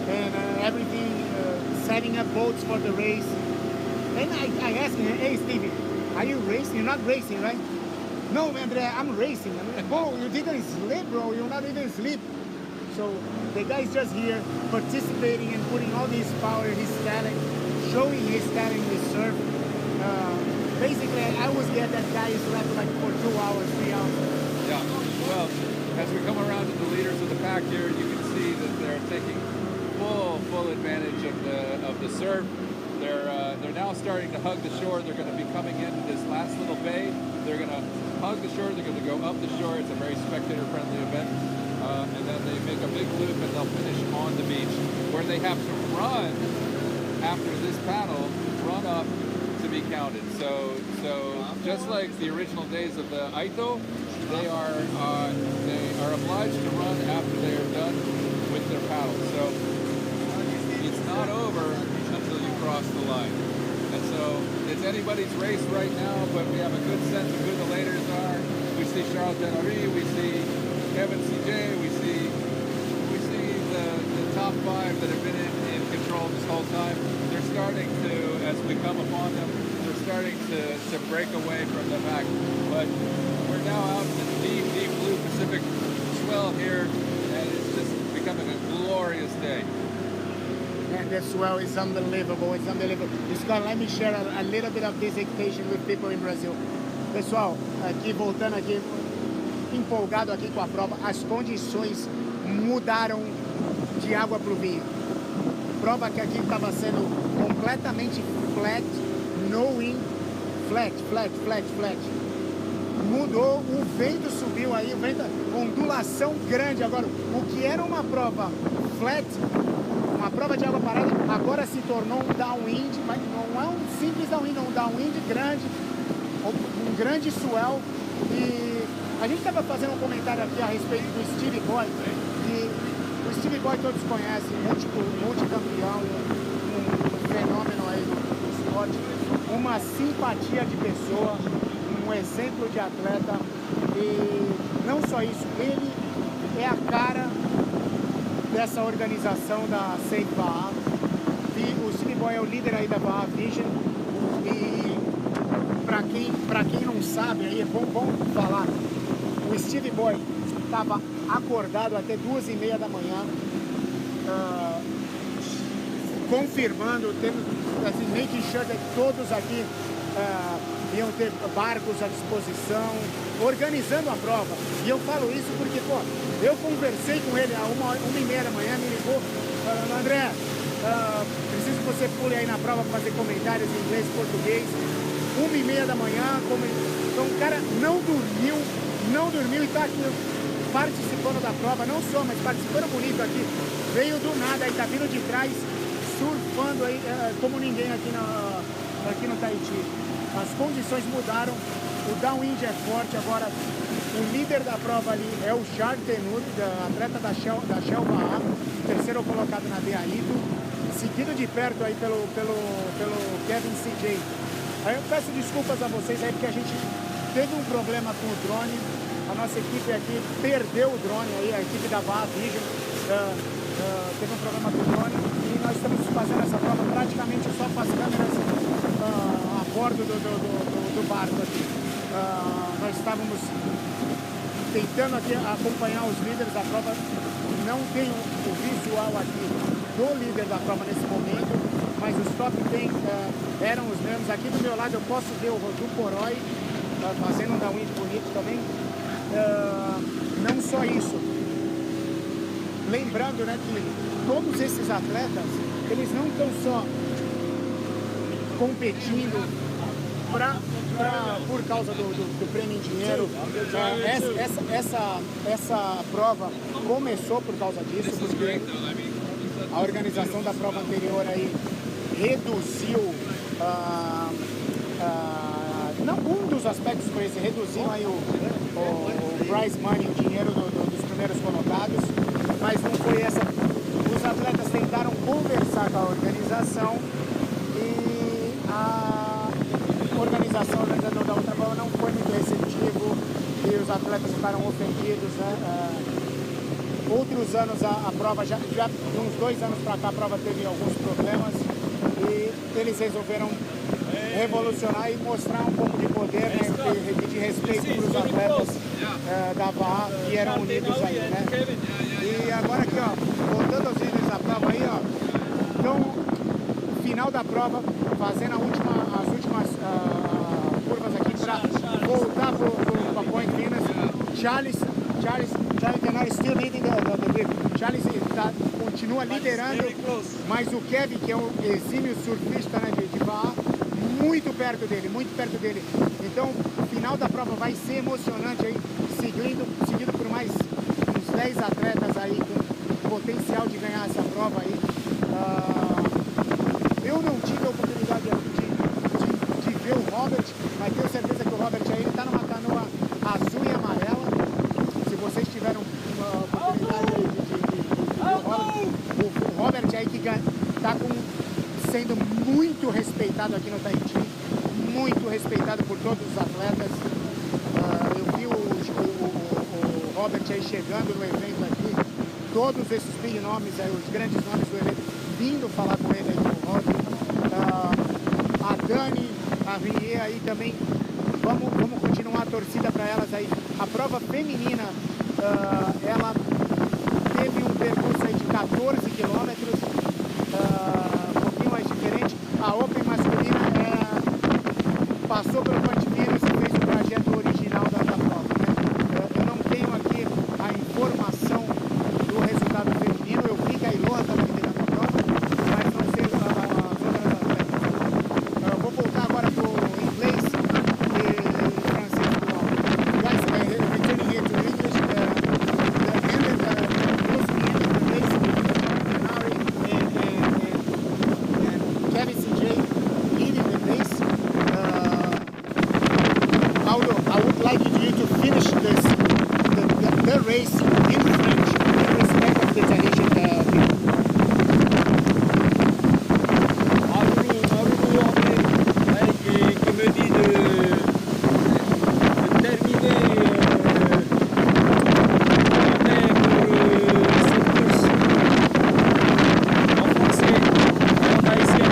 and everything, setting up boats for the race. Then I asked him, hey Stevie, are you racing? You're not racing, right? No, Andre, I'm racing. I'm like, bro, you didn't sleep, bro. You're not even asleep. So the guy's just here participating and putting all his power, his talent, showing his talent in the surf. Basically, I always get that guy is left like for 2 hours, 3 hours. Yeah, well, as we come around to the leaders of the pack here, you can see that they're taking full advantage of the surf. They're now starting to hug the shore. They're going to be coming into this last little bay. They're going to hug the shore. They're going to go up the shore. It's a very spectator-friendly event. And then they make a big loop, and they'll finish on the beach, where they have to run after this paddle, run up to be counted. So just like the original days of the Aito, they are obliged to run after they are done with their paddle. So it's not over until you cross the line. And so it's anybody's race right now, but we have a good sense of who the leaders are. We see Charles Dennery, we see Kevin CJ, we see the top 5 that have been in control this whole time. They're starting to, as we come upon them, they're starting to break away from the pack. But we're now out in the deep blue Pacific swell here, and it's just becoming a glorious day. And the swell is unbelievable, it's unbelievable. Scott, let me share a little bit of this education with people in Brazil. Pessoal, aqui voltando aqui, empolgado aqui com a prova, as condições mudaram de água para o vinho. Prova que aqui estava sendo completamente flat, no wind, flat. Mudou, o vento subiu aí, o vento, ondulação grande. Agora, o que era uma prova flat, uma prova de água parada, agora se tornou um downwind, mas não é um simples downwind, não, um downwind grande, um grande swell. E a gente estava fazendo um comentário aqui a respeito do Stevie Boy, e o Stevie Boy todos conhecem, multicampeão, um fenômeno aí no esporte, uma simpatia de pessoa, um exemplo de atleta, e não só isso, ele é a cara dessa organização da Safe Vaha. O Stevie Boy é o líder aí da Vaha Vision, e pra quem não sabe, aí é bom falar, o Stevie Boy estava acordado até 2:30 da manhã, confirmando, assim, making sure que todos aqui iam ter barcos à disposição, organizando a prova. E eu falo isso porque, pô, eu conversei com ele às 1:30 da manhã, me ligou, falando, André, preciso que você pule aí na prova para fazer comentários em inglês e português. 1:30 da manhã, então o cara não dormiu e tá aqui participando da prova, não só, mas participando bonito aqui. Veio do nada, aí tá vindo de trás, surfando aí como ninguém aqui no Tahiti. As condições mudaram, o downwind é forte, agora o líder da prova ali é o Charles Dennery, atleta da Shell Vaha, terceiro colocado na Aito, seguido de perto aí pelo Kevin CJ. Aí eu peço desculpas a vocês aí porque a gente teve um problema com o drone, a nossa equipe aqui perdeu o drone aí, a equipe da Vaha Vision teve um problema com o drone, e nós estamos fazendo essa prova praticamente só com as câmeras bordo do barco aqui. Nós estávamos tentando aqui acompanhar os líderes da prova. Não tem o visual aqui do líder da prova nesse momento, mas os top 10 eram os mesmos. Aqui do meu lado eu posso ver o Rodu Corói fazendo um downwind bonito também. Não só isso, lembrando, né, que todos esses atletas, eles não estão só competindo por causa do prêmio em dinheiro. Essa prova começou por causa disso, porque a organização da prova anterior aí reduziu não, um dos aspectos foi esse, reduziram aí o prize money, o dinheiro dos primeiros colocados, mas não foi essa. Os atletas tentaram conversar com a organização e a organizadora da outra prova não foi muito receptivo e os atletas ficaram ofendidos, né? Outros anos a prova, já uns 2 anos para cá, a prova teve alguns problemas e eles resolveram revolucionar e mostrar um pouco de poder, né, de respeito para os atletas da VA que eram unidos aí, né? E agora aqui, ó, voltando aos líderes da prova aí, ó, então, final da prova, fazendo as últimas curvas aqui para voltar para Point Venus. Charles Denari still leading the grid. Charles continua liderando, mas o Kevin, que é um exímio surfista, né, de VA, muito perto dele. Então, o final da prova vai ser emocionante aí, seguido por mais uns 10 atletas aí com potencial de ganhar essa prova aí. Eu não tive a oportunidade de ver o Robert, mas tenho certeza que o Robert aí está numa canoa azul e amarela. Se vocês tiveram uma oportunidade de ver o Robert aí que está sendo muito respeitado aqui no Tahiti, muito respeitado por todos os atletas. Eu vi o Robert aí chegando no evento aqui, todos esses big nomes aí, os grandes nomes do evento, vindo falar com ele aí, com o Robert. A Dani, a Rie aí também, vamos continuar a torcida para elas aí. A prova feminina, ela teve um percurso aí de 14 quilômetros, um pouquinho mais diferente. A Open masculina passou pelo Point Venus e fez o trajeto original da prova, né? Eu não tenho aqui a informação do resultado feminino. Eu vi que a Iloa estava liderando a prova, mas não sei as outras atletas. Eu vou voltar agora para o inglês e francês do áudio. Guys, returning here to English, the ended the race and Kevin CJ leading the race. I would like you to finish the race in French in respect of the Tahitian people. Qui me dit de terminer cette course en français et en haïtien,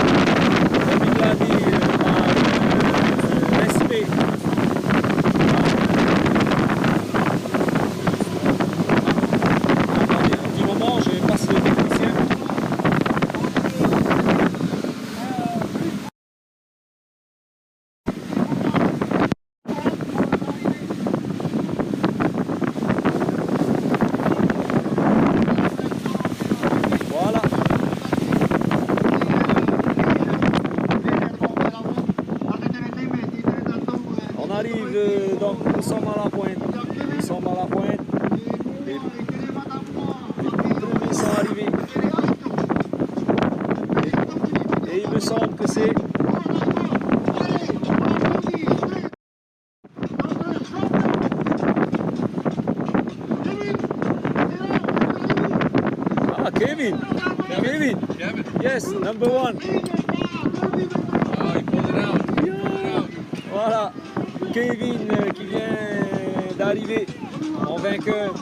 comme il l'a dit, par respect. Attendez un petit moment, je passe le technicien. Voilà. On arrive, donc nous sommes à la pointe. Les premiers sont arrivés. Et il me semble que c'est... Ah, Kevin! Yes, number 1. Voilà, Kevin qui vient d'arriver en vainqueur.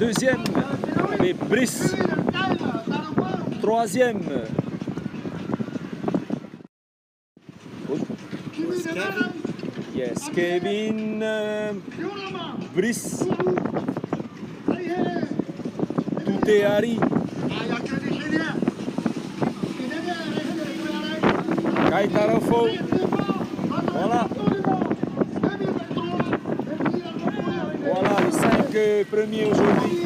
deuxième, et Brice, troisième. Yes, Kevin, Brice, tout est Harry. Kaïtarofo, voilà. Voilà les 5 premiers aujourd'hui.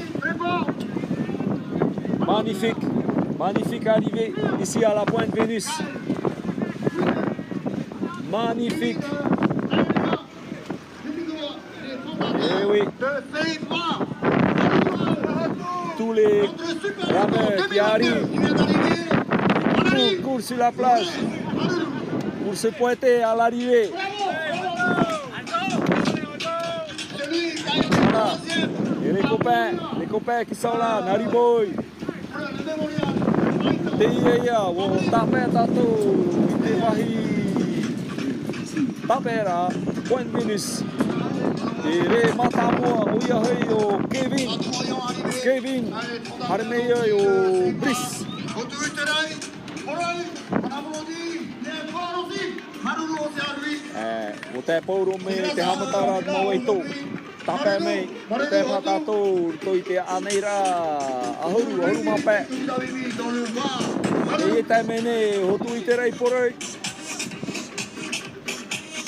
Magnifique, magnifique arrivée ici à la Pointe Vénus. Magnifique. Eh oui. Tous les rameurs qui arrivent, courent sur la plage pour se pointer à l'arrivée. Voilà. Et les copains qui sont là, Nari Boy. Teia, wo tape tato, itewahi. Tapera, Pointe Vénus. Et les Matamoa, Ouyahei, Kevin, Harmeya, Brice. O te pauro me te hamatara no eito. Tape me, te matato, toi te aneira, ahuru mape. E te mene, hotu i te rei poroi.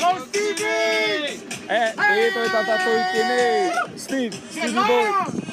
Oh, Stevie! E toi tata toi te ne, Stevie Boy.